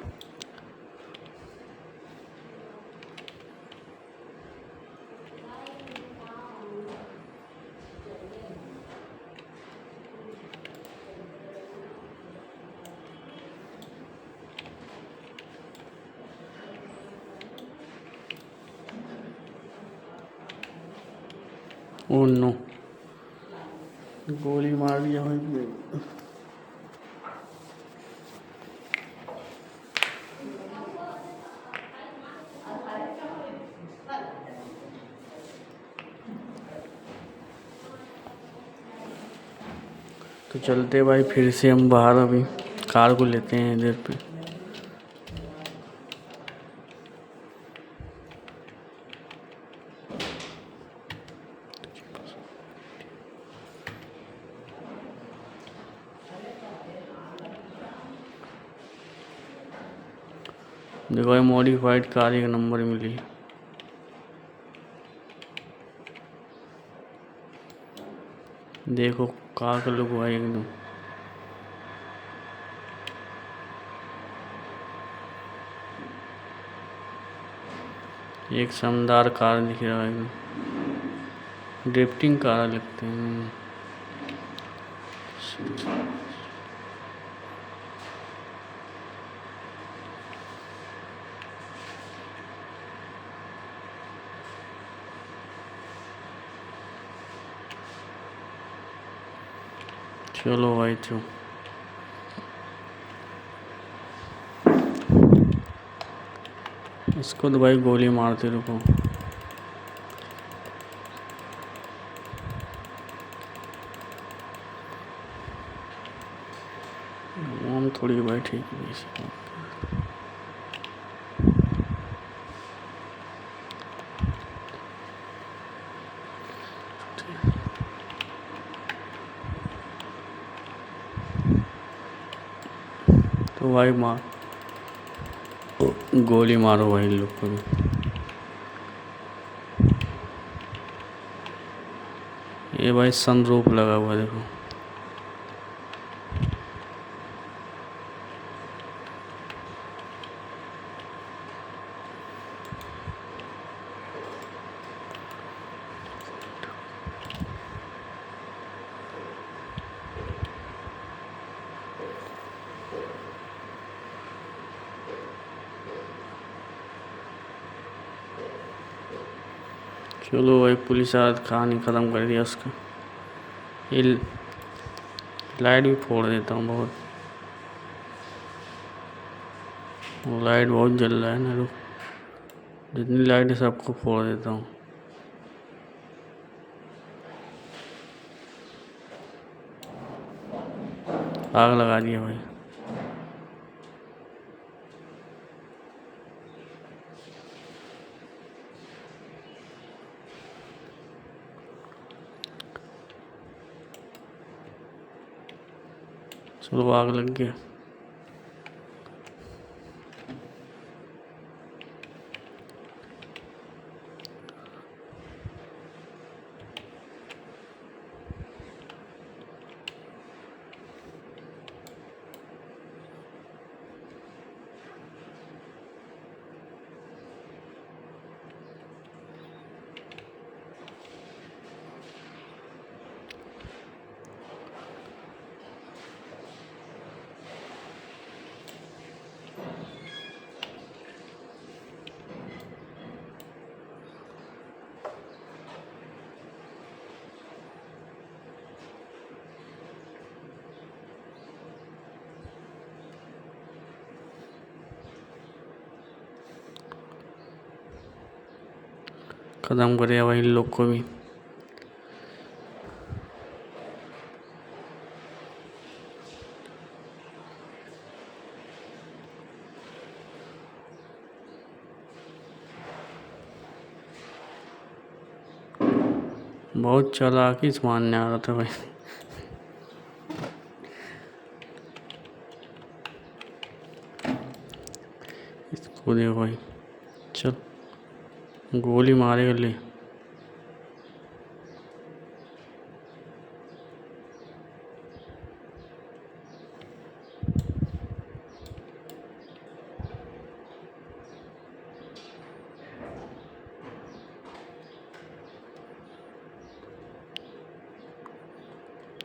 ओह नो, गोली मार दिया भाई। तो चलते भाई फिर से हम बाहर, अभी कार को लेते हैं इधर पे। देखो भाई, मॉडिफाइड कार एक नंबर मिली। देखो कार का लुक भाई एकदम। एक शानदार कार दिख रहा है एकदम। ड्रिफ्टिंग कार लगते हैं। चलो भाई तो इसको तो भाई गोली मारते रुको। हम थोड़ी भाई ठीक है इसी बात। तो भाई मार, गोली मारो भाई इन लोग को भी। ये भाई सनरूफ लगा हुआ है, देखो। चलो भाई, पुलिस आज कहानी ख़त्म कर दिया उसका। ये लाइट भी फोड़ देता हूँ बहुत, वो लाइट बहुत जल रहा है ना, रुक। जितनी लाइट है सबको फोड़ देता हूँ। आग लगा दिया भाई। चलो, आग लग गया। ख़त्म करेगा भाई इन लोग को भी। बहुत चालाकी से मारने आ रहा था भाई। इसको देखो भाई, चल गोली मारेगा ले।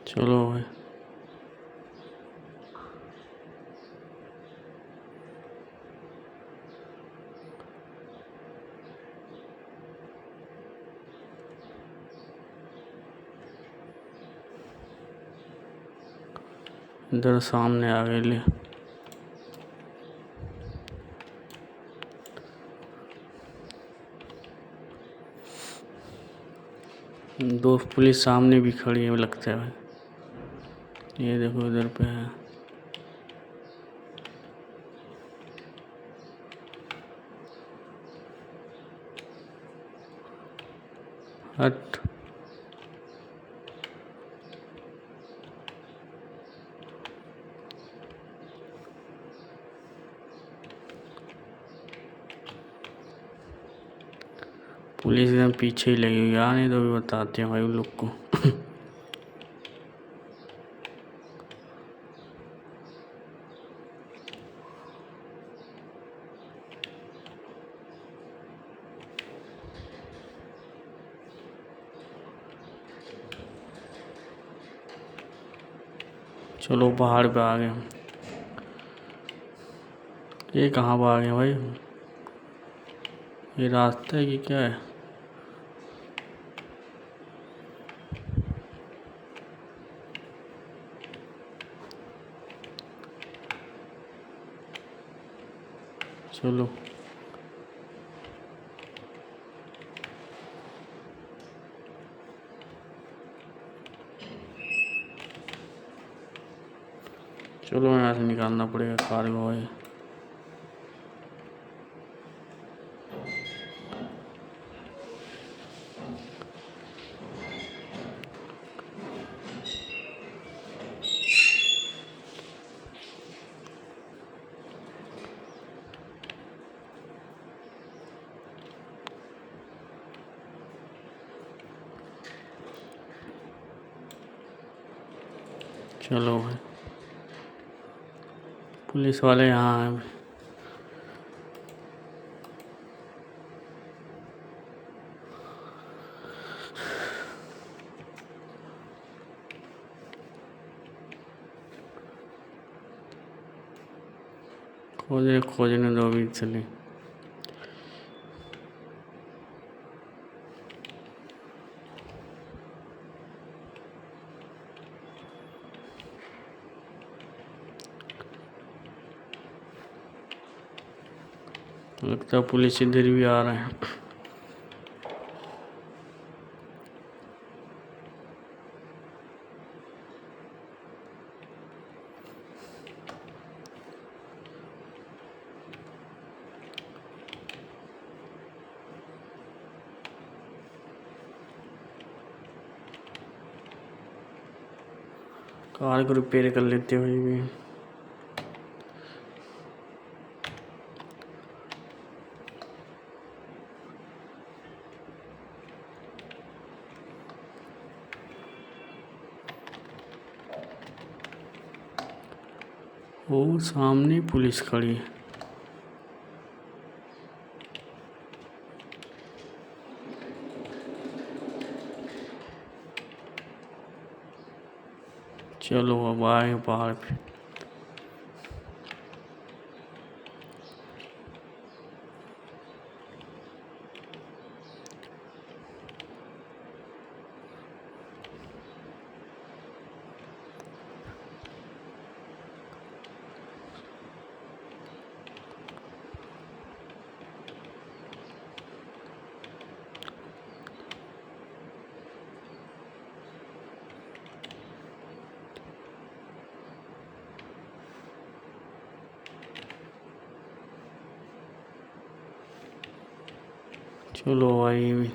चलो भाई, इधर सामने आ गए ले। दो पुलिस सामने भी खड़ी है लगता है भाई। ये देखो इधर पे है। हट। पुलिस एकदम पीछे ही लगी हुई है, आने तो भी बताते हैं भाई उन लोग को। चलो पहाड़ पे आ गए हम। ये कहाँ पर आ गए भाई? ये रास्ता है कि क्या है? चलो चलो यहाँ से निकालना पड़ेगा कार्गो है। चलो भाई, पुलिस वाले यहाँ हैं। खोजने दो भी चले। लगता है पुलिस इधर भी आ रहे हैं। कार को रिपेयर कर लेते हुए भी। वो सामने पुलिस खड़ी है। चलो अब आए पहाड़ पे। चलो भाई,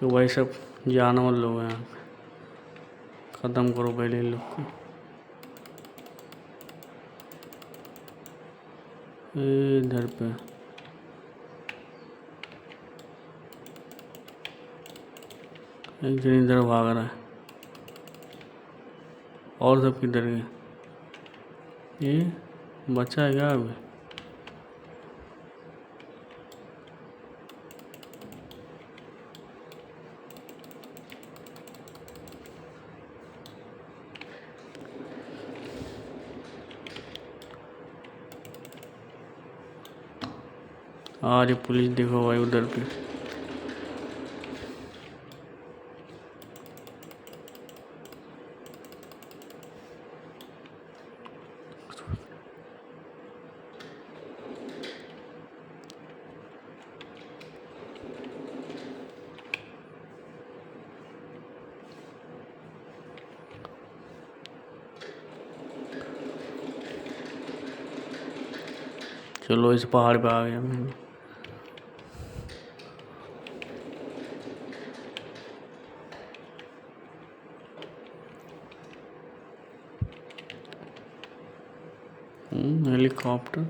तो भाई सब जानवर लोग हैं। ख़त्म करो पहले इन लोग को। इधर पे एक जन इधर भाग रहा है। और सब किधर गए? ये बच्चा है क्या अभी? आज पुलिस देखो भाई उधर पे। चलो इस पहाड़ पे आ गया मैं। हेलीकॉप्टर।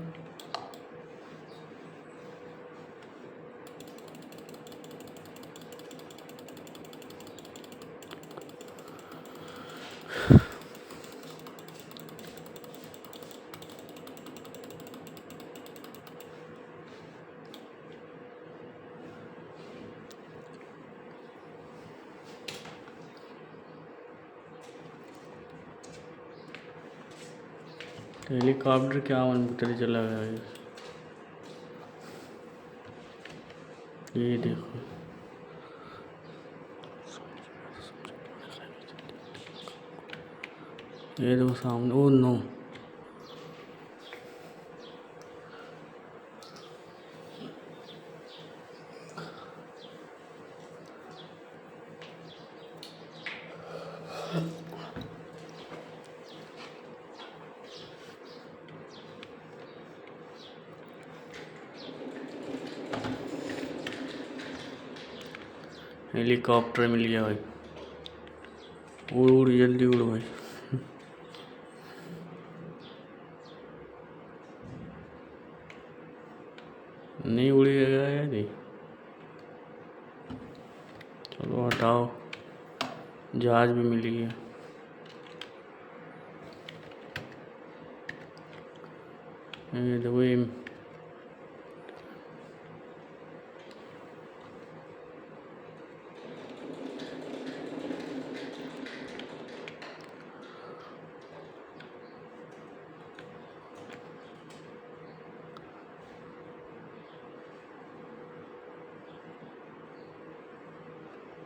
हेलीकॉप्टर क्या मन भीतर चला गया है। ये देखो, ये देखो सामने। ओ नो, हेलीकॉप्टर मिल गया भाई। उड़ उड़ जल्दी उड़ भाई। नहीं उड़ेगा या नहीं। चलो हटाओ, जहाज भी मिल गया। ये देखो, ये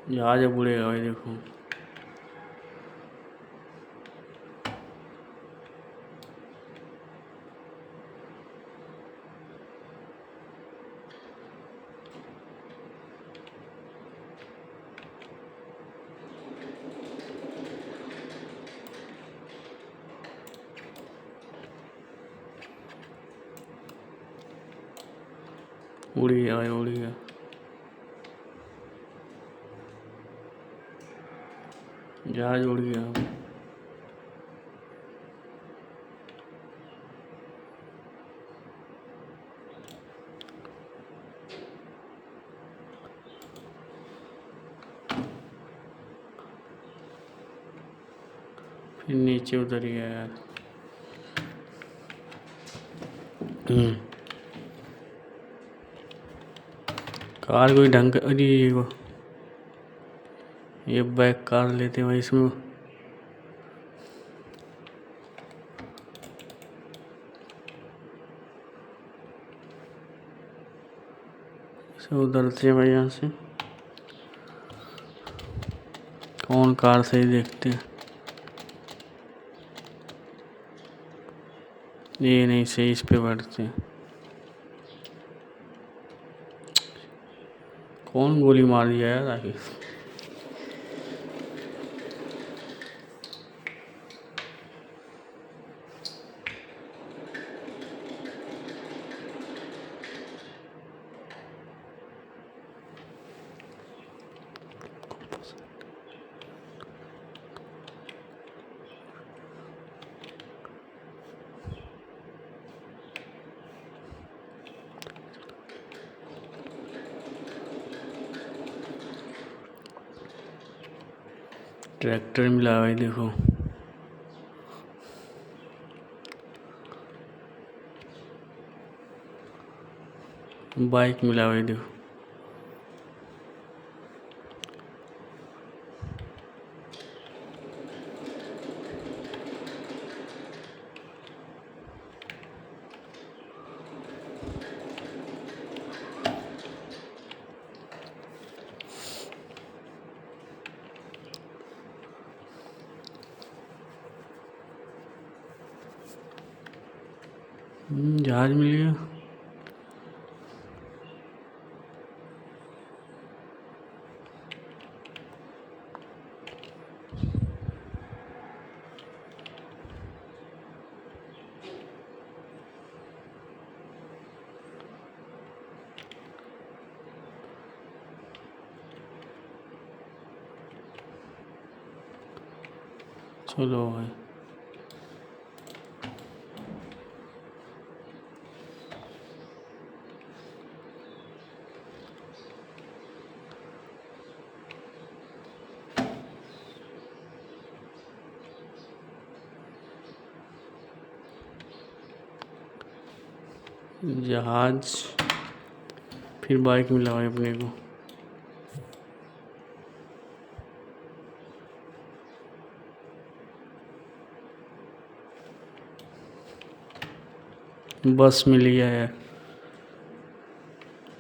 जहाज अब उड़ेगा भाई, देखो। उड़ गया भाई, उड़ गया। जहाज उड़ गया। फिर नीचे उतर गया यार। कार कोई ढंग का, अरे ये बैक कार लेते हैं भाई इसमें। इसे उतरते हैं भाई यहाँ से। कौन कार सही देखते हैं। ये नहीं सही, इस पे बैठते हैं। कौन गोली मार दिया यार आखिर। ट्रैक्टर मिला भाई, देखो। बाइक मिला भाई, देखो। जहाज मिल गया। चलो भाई। जहाज, फिर बाइक मिला भाई अपने को। बस मिली है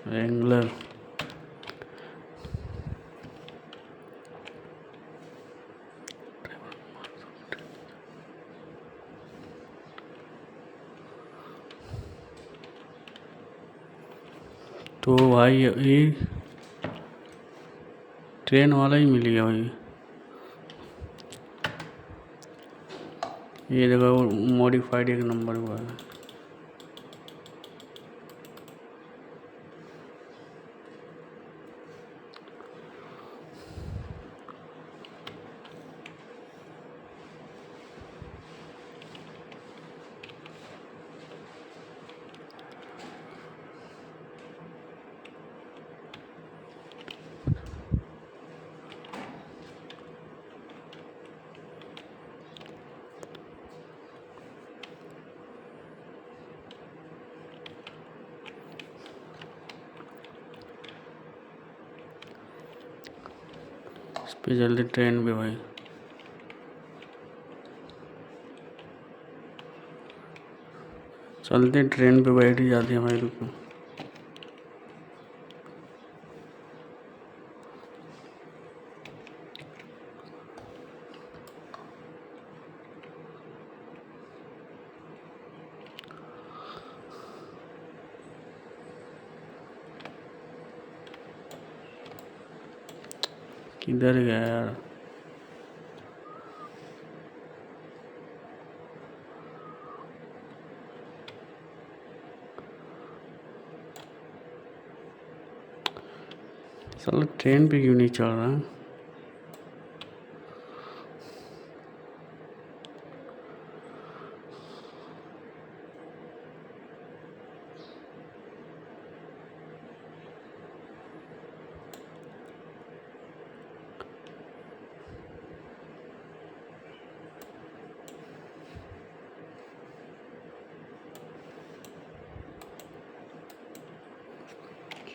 रेंगुलर। तो भाई ये ट्रेन वाला ही मिल गया भाई। ये देखो मॉडिफाइड एक नंबर हुआ है। इस पे जल्दी ट्रेन पे भाई। चलते ट्रेन पे बैठ ही जाते हैं भाई। रुको किधर गया यार। चलो ट्रेन पे क्यों नहीं चल रहा।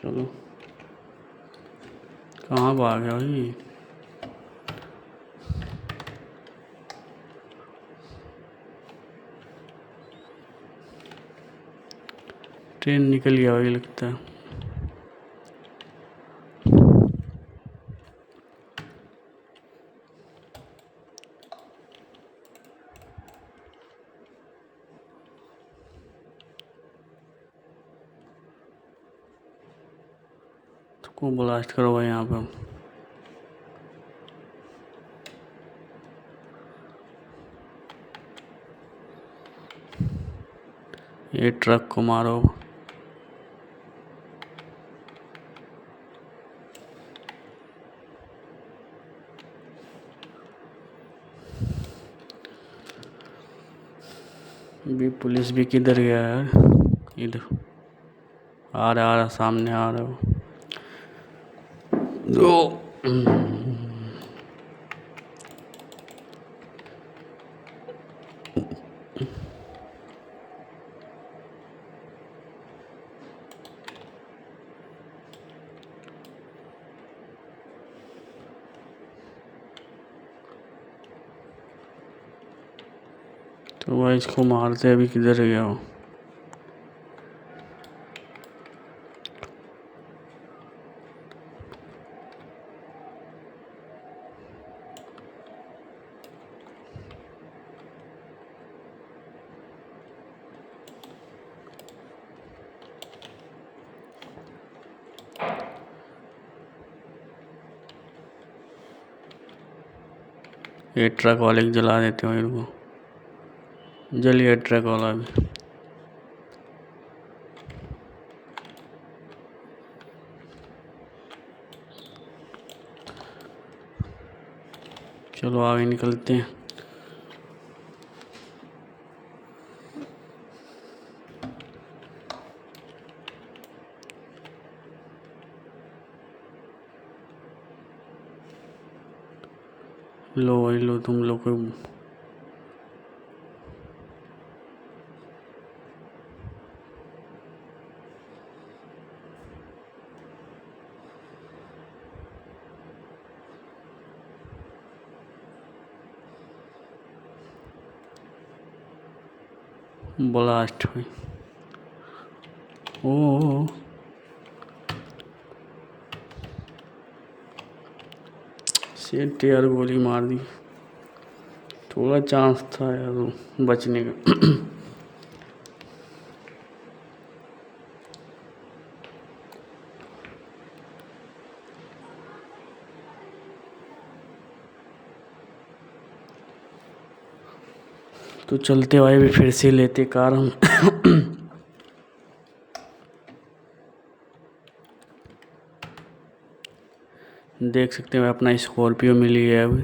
चलो कहाँ भाग गया भाई। ट्रेन निकल गया भाई लगता है। को ब्लास्ट करो भाई यहाँ पर। ये ट्रक को मारो। भी पुलिस भी किधर गया यार। इधर आ रहा सामने आ रहा हो। तो भाई इसको मारते अभी किधर गया हो। ये ट्रक वाले को जला देते हो इनको। जलिए ट्रक वाला भी। चलो आगे निकलते हैं। लो भाई लो तुम लोग को। ब्लास्ट हुई। ओ सेट यार, गोली मार दी। थोड़ा चांस था यार बचने का। तो चलते भाई भी फिर से लेते कार हम। देख सकते हैं अपना स्कॉर्पियो मिली है अभी।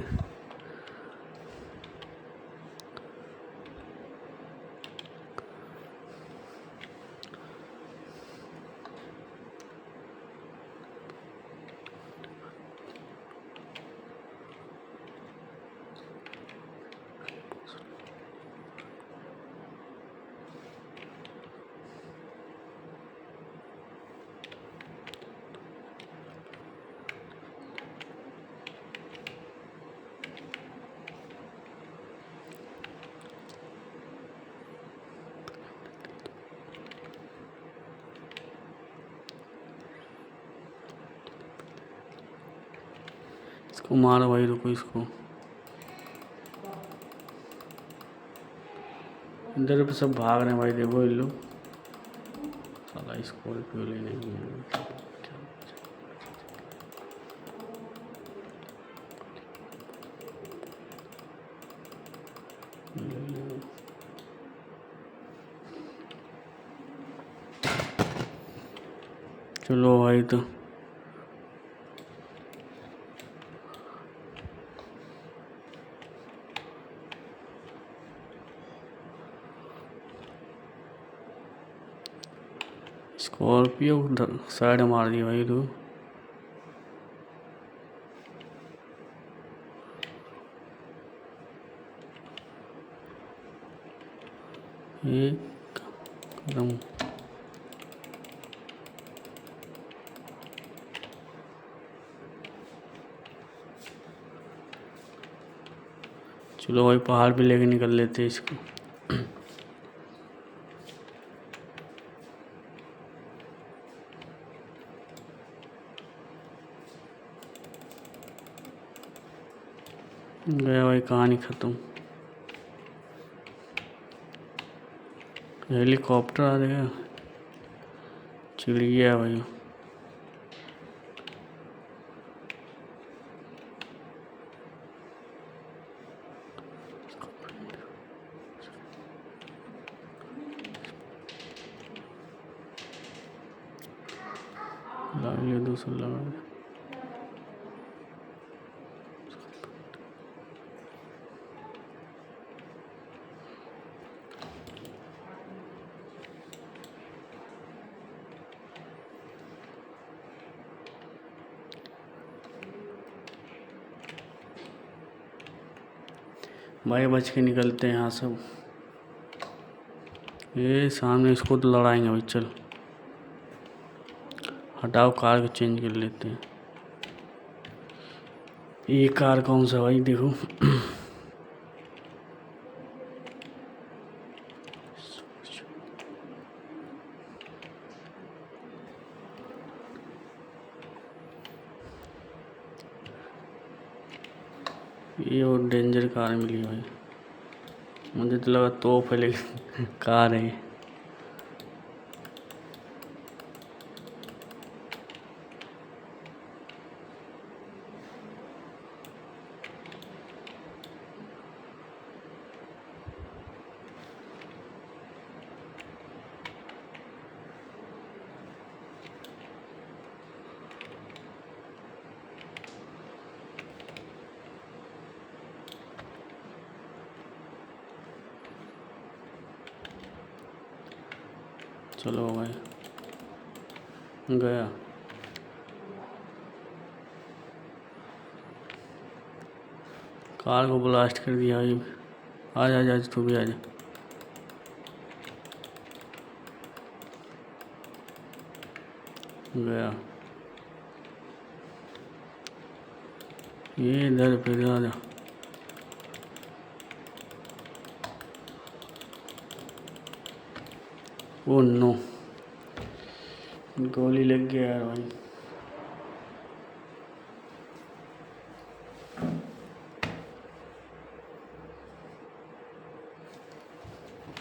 इसको मारो भाई, रुको इसको। इधर पे सब भाग रहे हैं भाई, देखो ये लोग। साला स्कॉर्पियो लेने गए। चलो भाई, तो स्कॉर्पियो साइड मार दी भाई तो। एक कदम। चलो भाई, पहाड़ पे लेके निकल लेते हैं इसको। गया भाई, कहानी खत्म। हेलीकॉप्टर आ गया, चिड़िया भाई। लगा दूसरा लगा। भाई बच के निकलते हैं यहाँ सब। ये सामने इसको तो लड़ाएंगे भाई, चल हटाओ, कार को चेंज कर लेते हैं। ये कार कौन सा भाई, देखो। ये और डेंजर कार मिली भाई, मुझे तो लगा तोप है लेकिन कार है। चलो भाई, गया। कार को ब्लास्ट कर दिया भाई। आ जा, जा तू भी आ जा। गया ये इधर पे, आ जा। ओ नो, गोली लग गया यार भाई।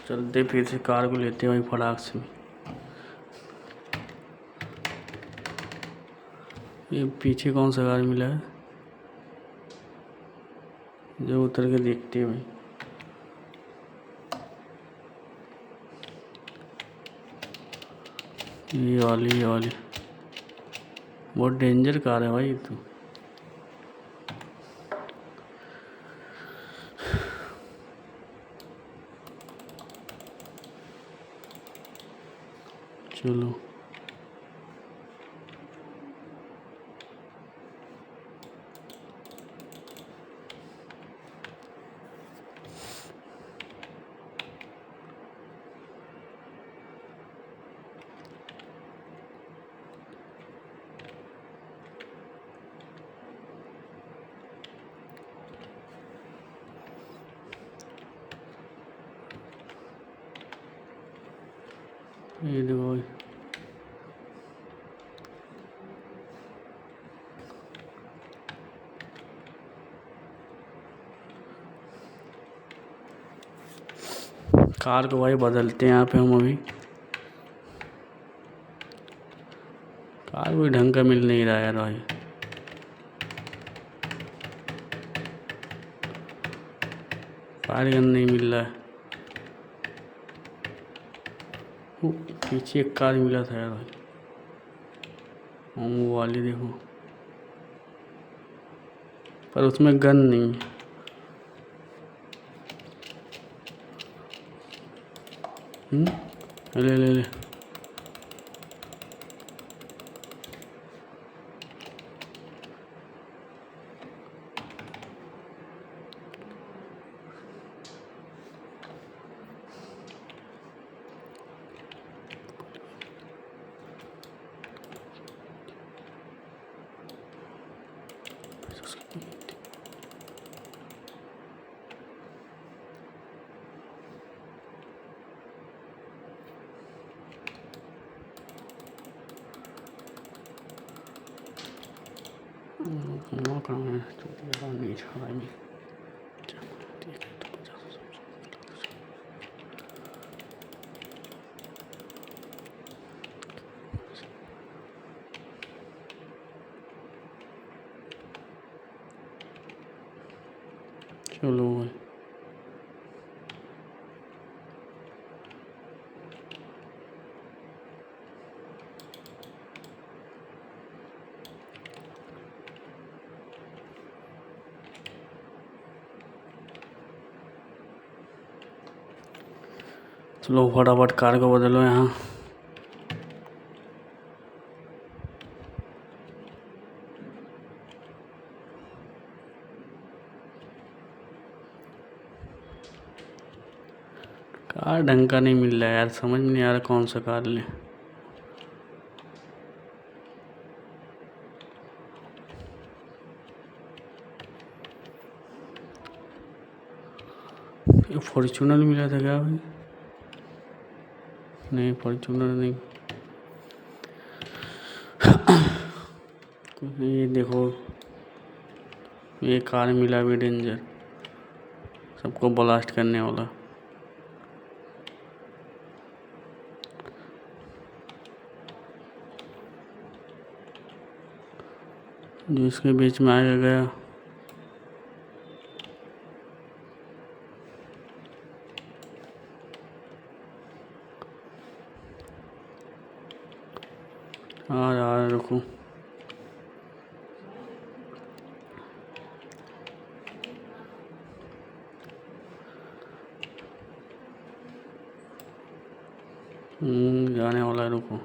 चलते फिर से कार को लेते हैं भाई फटाक से। ये पीछे कौन सा कार मिला है जो उतर के देखते हैं भाई। ये वाली बहुत डेंजर कार है भाई तो। चलो ये देखो भाई। कार को भाई बदलते हैं यहाँ पे हम अभी। कार कोई ढंग का मिल नहीं रहा यार भाई। फायर गन नहीं मिल रहा है। पीछे एक कार मिला था यार भाई। वो वाली देखो पर उसमें गन नहीं है। ले ले ले। nó còn chủ yếu là nghỉ trở lại mình चलो भाई चलो फटाफट कार को बदलो यहाँ। कार ढंग का नहीं मिल रहा है यार, समझ में नहीं आ रहा कौन सा कार लें। ये फॉर्च्यूनर मिला था क्या भाई? नहीं फॉर्च्यूनर नहीं। ये देखो ये कार मिला भी डेंजर, सबको ब्लास्ट करने वाला। जिसके बीच में आया गया आ रुको जाने वाला है, रुको।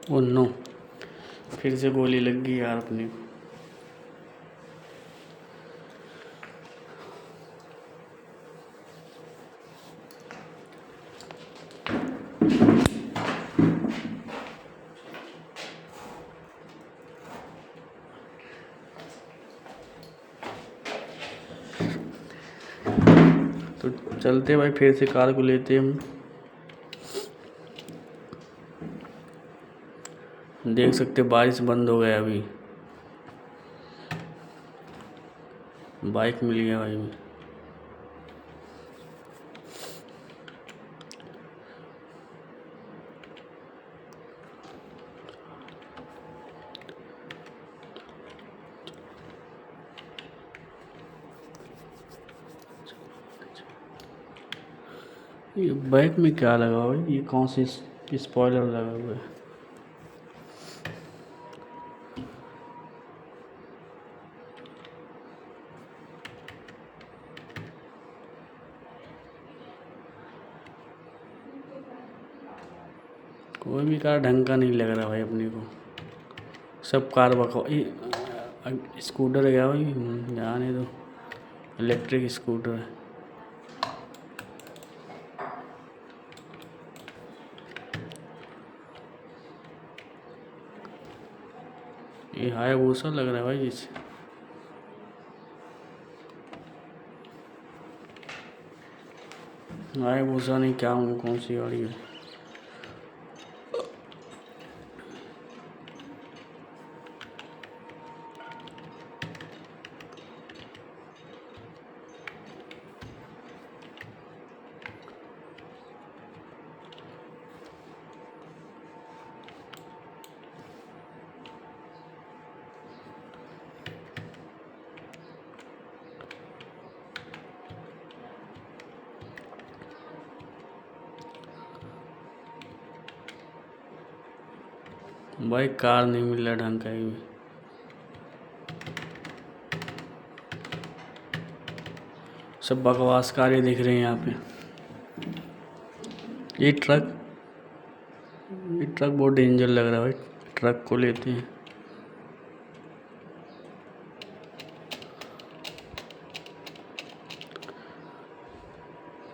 ओ नो, फिर से गोली लग गई यार अपनी को। तो चलते भाई, फिर से कार को लेते हम। देख सकते बारिश बंद हो गया अभी, बाइक मिल गया भाई। ये बाइक में क्या लगा हुआ है? ये कौन सी स्पॉइलर लगा हुआ है? कोई भी कार ढंग का नहीं लग रहा भाई अपने को, सब कार बको। स्कूटर है क्या भाई? जाने दो, इलेक्ट्रिक स्कूटर है। ये हायाबुसा लग रहा है भाई जिस। हायाबुसा नहीं, क्या हूँ, कौन सी गाड़ी है? भाई कार नहीं मिल रहा ढंग का ही। सब बकवास कारें दिख रही हैं यहाँ पे। ये ट्रक बहुत डेंजर लग रहा है भाई, ट्रक को लेते हैं।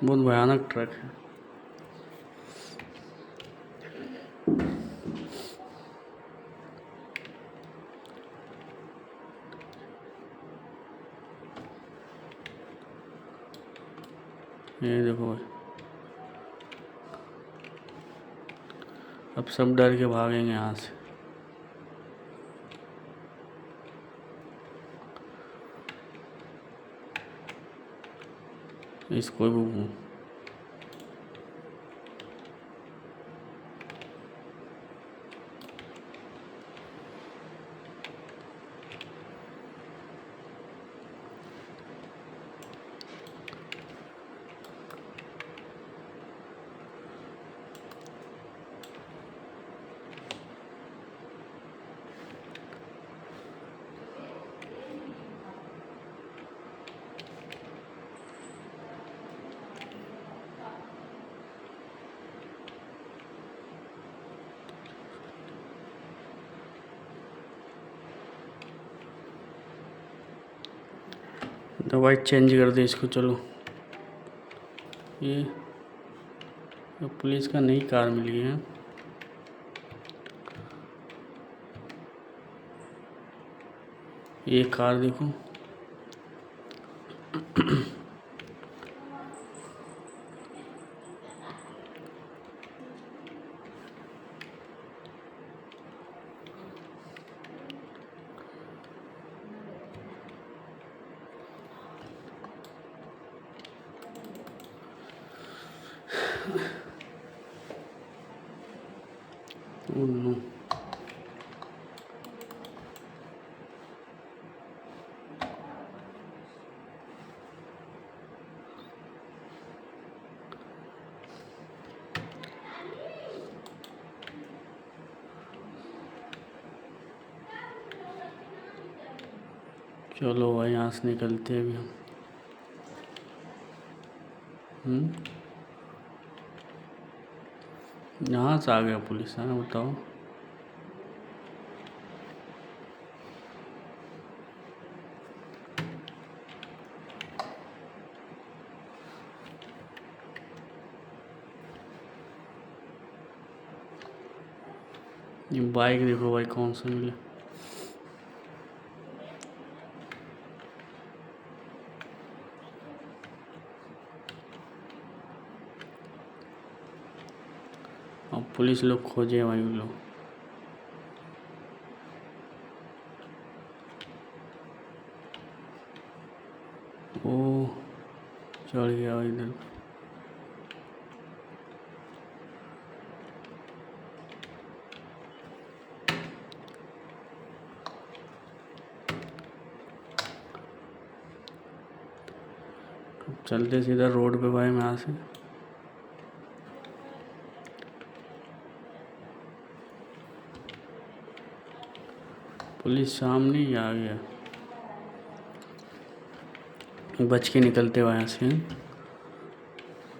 बहुत भयानक ट्रक है। ये देखो भाई, अब सब डर के भागेंगे यहाँ से। इसको भी तो भाई चेंज कर दे इसको। चलो, ये तो पुलिस का नई कार मिली है। ये कार देखो, ओ नो। चलो भाई यहाँ से निकलते हैं अभी हम। यहाँ से आ गया पुलिस, हाँ बताओ। ये बाइक देखो भाई कौन सा मिला। अब पुलिस लोग खोजे भाई वो लोग। ओ चढ़ गया इधर। चलते सीधा रोड पे भाई, मैं यहाँ से पुलिस सामने ही आ गया। बच के निकलते हुए यहाँ से।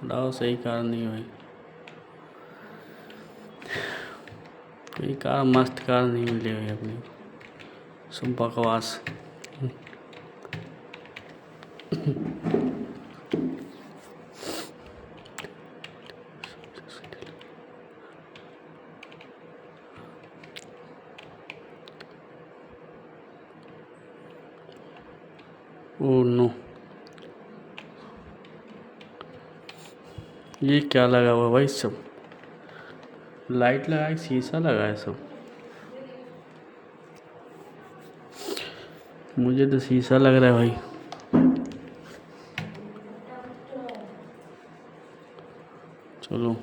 बताओ सही कार नहीं भाई, कोई कार मस्त कार नहीं मिली भाई अपनी को, सब बकवास। ओह नो, ये क्या लगा हुआ भाई? सब लाइट लगा है, शीशा लगा है सब। मुझे तो शीशा लग रहा है भाई। चलो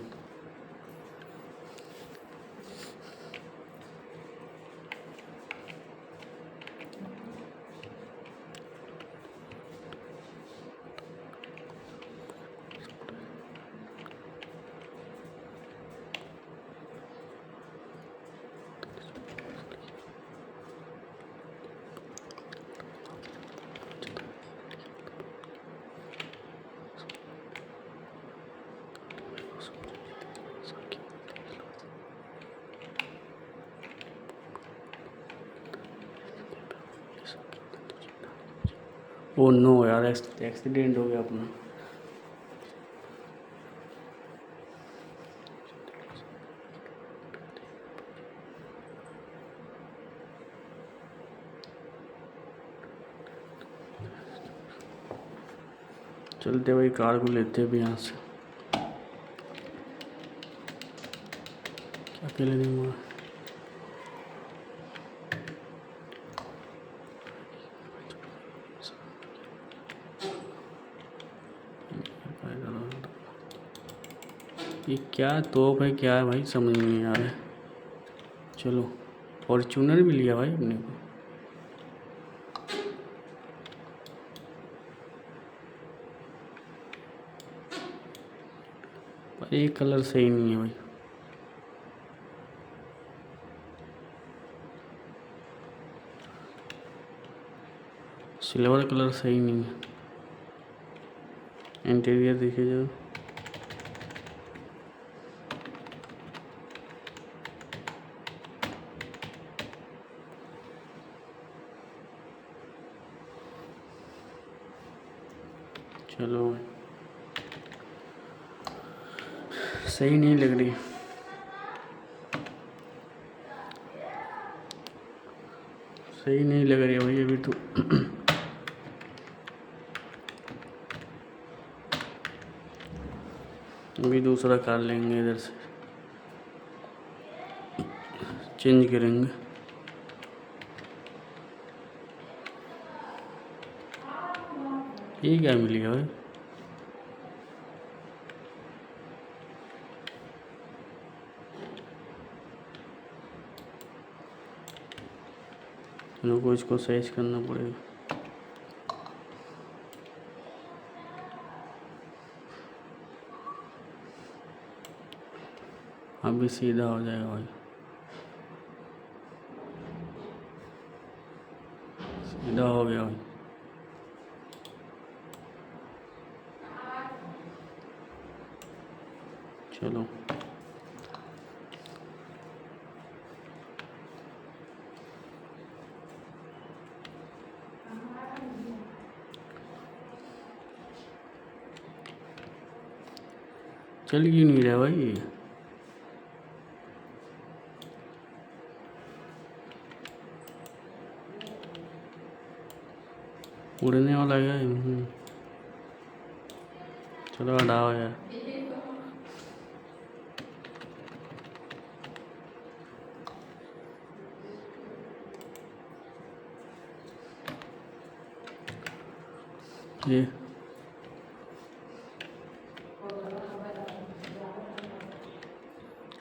ओ नो यार, एक्सीडेंट हो गया अपना। चलते भाई, कार को लेते भी यहाँ से। अकेले नहीं हुआ। ये क्या तोप है, क्या है भाई, समझ में नहीं आ रहा है। चलो फॉर्च्यूनर भी लिया भाई अपने को। पर ये कलर सही नहीं है भाई। सिल्वर कलर सही नहीं है। इंटीरियर देखिए जो। चलो सही नहीं लग रही, सही नहीं लग रही है भाई अभी तो। अभी दूसरा कार लेंगे, इधर से चेंज करेंगे। ये क्या मिल गया भाई? लोगों को इसको साइज करना पड़ेगा। अभी सीधा हो जाएगा भाई, सीधा हो गया भाई। चलो चल क्यों नहीं रहा भाई? उड़ने वाला है। चलो हटाओ यार। ये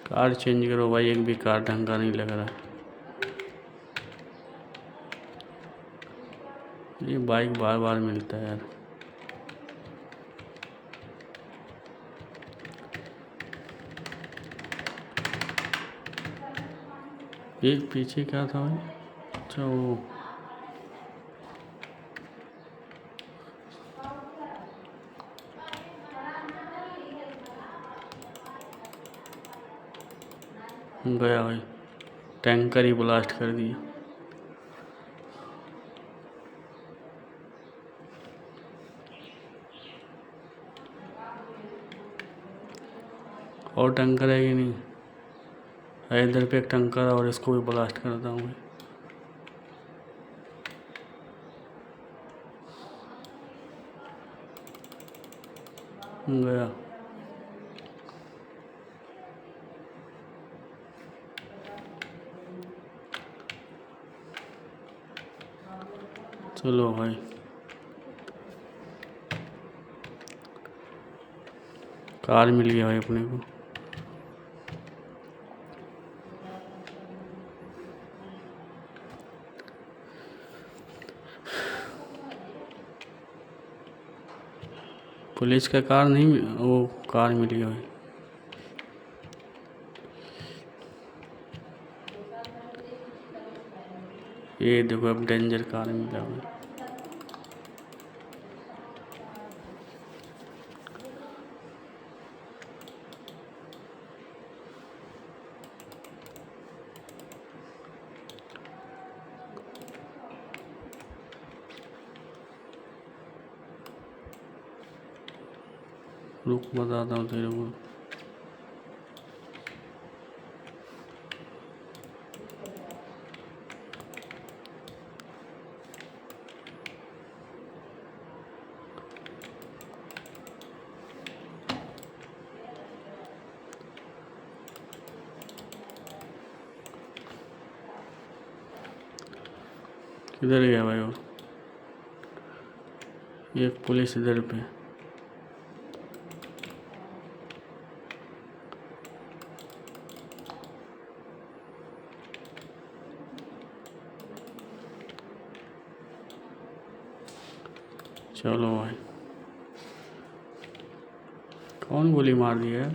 कार चेंज करो भाई, एक भी कार ढंग का नहीं लग रहा। ये बाइक बार बार मिलता है यार। ये पीछे क्या था भाई? अच्छा वो गया भाई, टैंकर ही ब्लास्ट कर दिया। और टैंकर है कि नहीं है? इधर पे एक टैंकर है और इसको भी ब्लास्ट करता हूँ मैं। गया। चलो भाई, कार मिल गया भाई अपने को। पुलिस का कार नहीं वो कार मिल गया भाई। ये देखो अब डेंजर कार मिला भाई। रुक बताता हूँ तेरे को। किधर गया भाई वो? ये पुलिस इधर पे। चलो भाई, कौन गोली मार दिया है?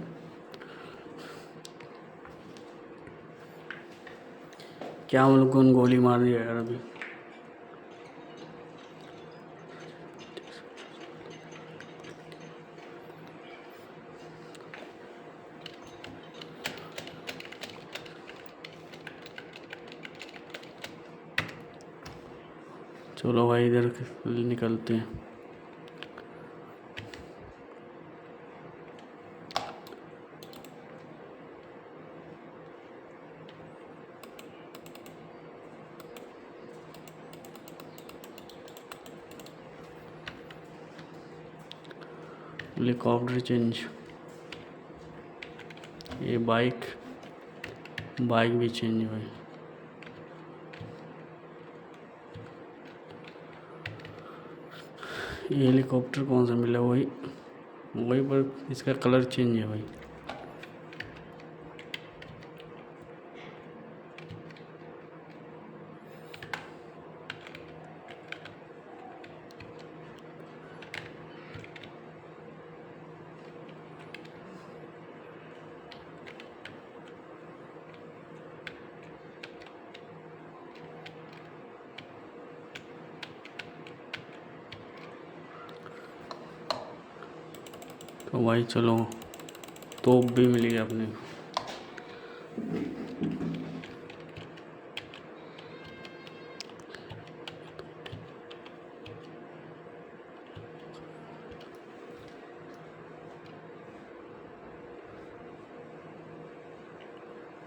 क्या हम लोग कौन गोली मार दिया यार अभी? चलो भाई इधर निकलते हैं। Helicopter change. ये बाइक भी चेंज भाई। ये हेलीकॉप्टर कौन सा मिला? वही पर इसका कलर चेंज है भाई। तो भाई चलो, तोप भी मिल गया अपने को।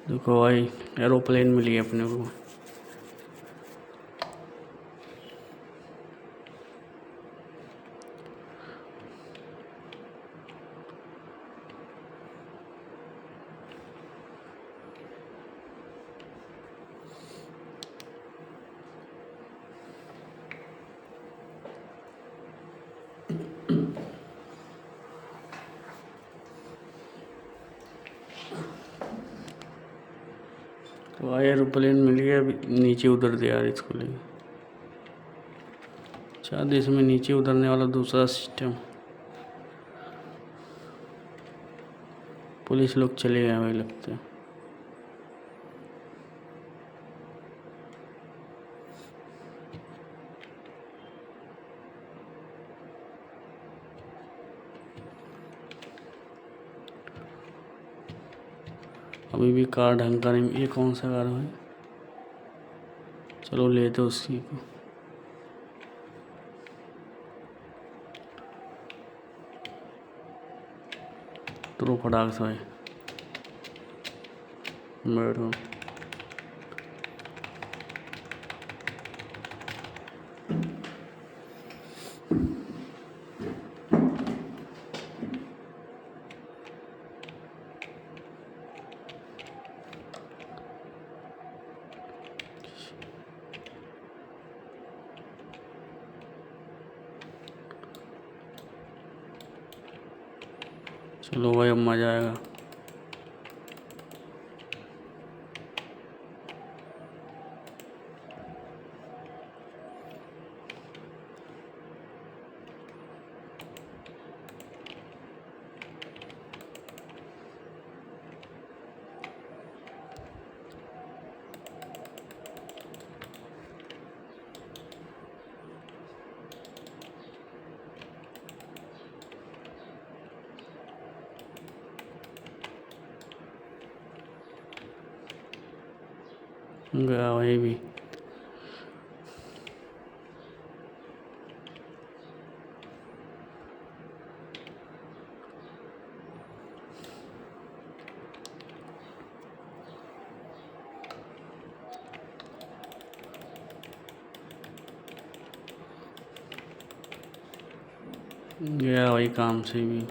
देखो भाई, एरोप्लेन मिल गया अपने को। तो एरोप्लेन मिल गया, अभी नीचे उतर दिया यार इसको लेके। शायद इसमें नीचे उतरने वाला दूसरा सिस्टम। पुलिस लोग चले गए वही लगते हैं। अभी भी कार ढंग का नहीं। ये कौन सा कार है? चलो लेते उसी को। तो फटाक से भाई बैठो। चलो भाई अब मज़ा आएगा। गया वही भी। गया वही काम से भी।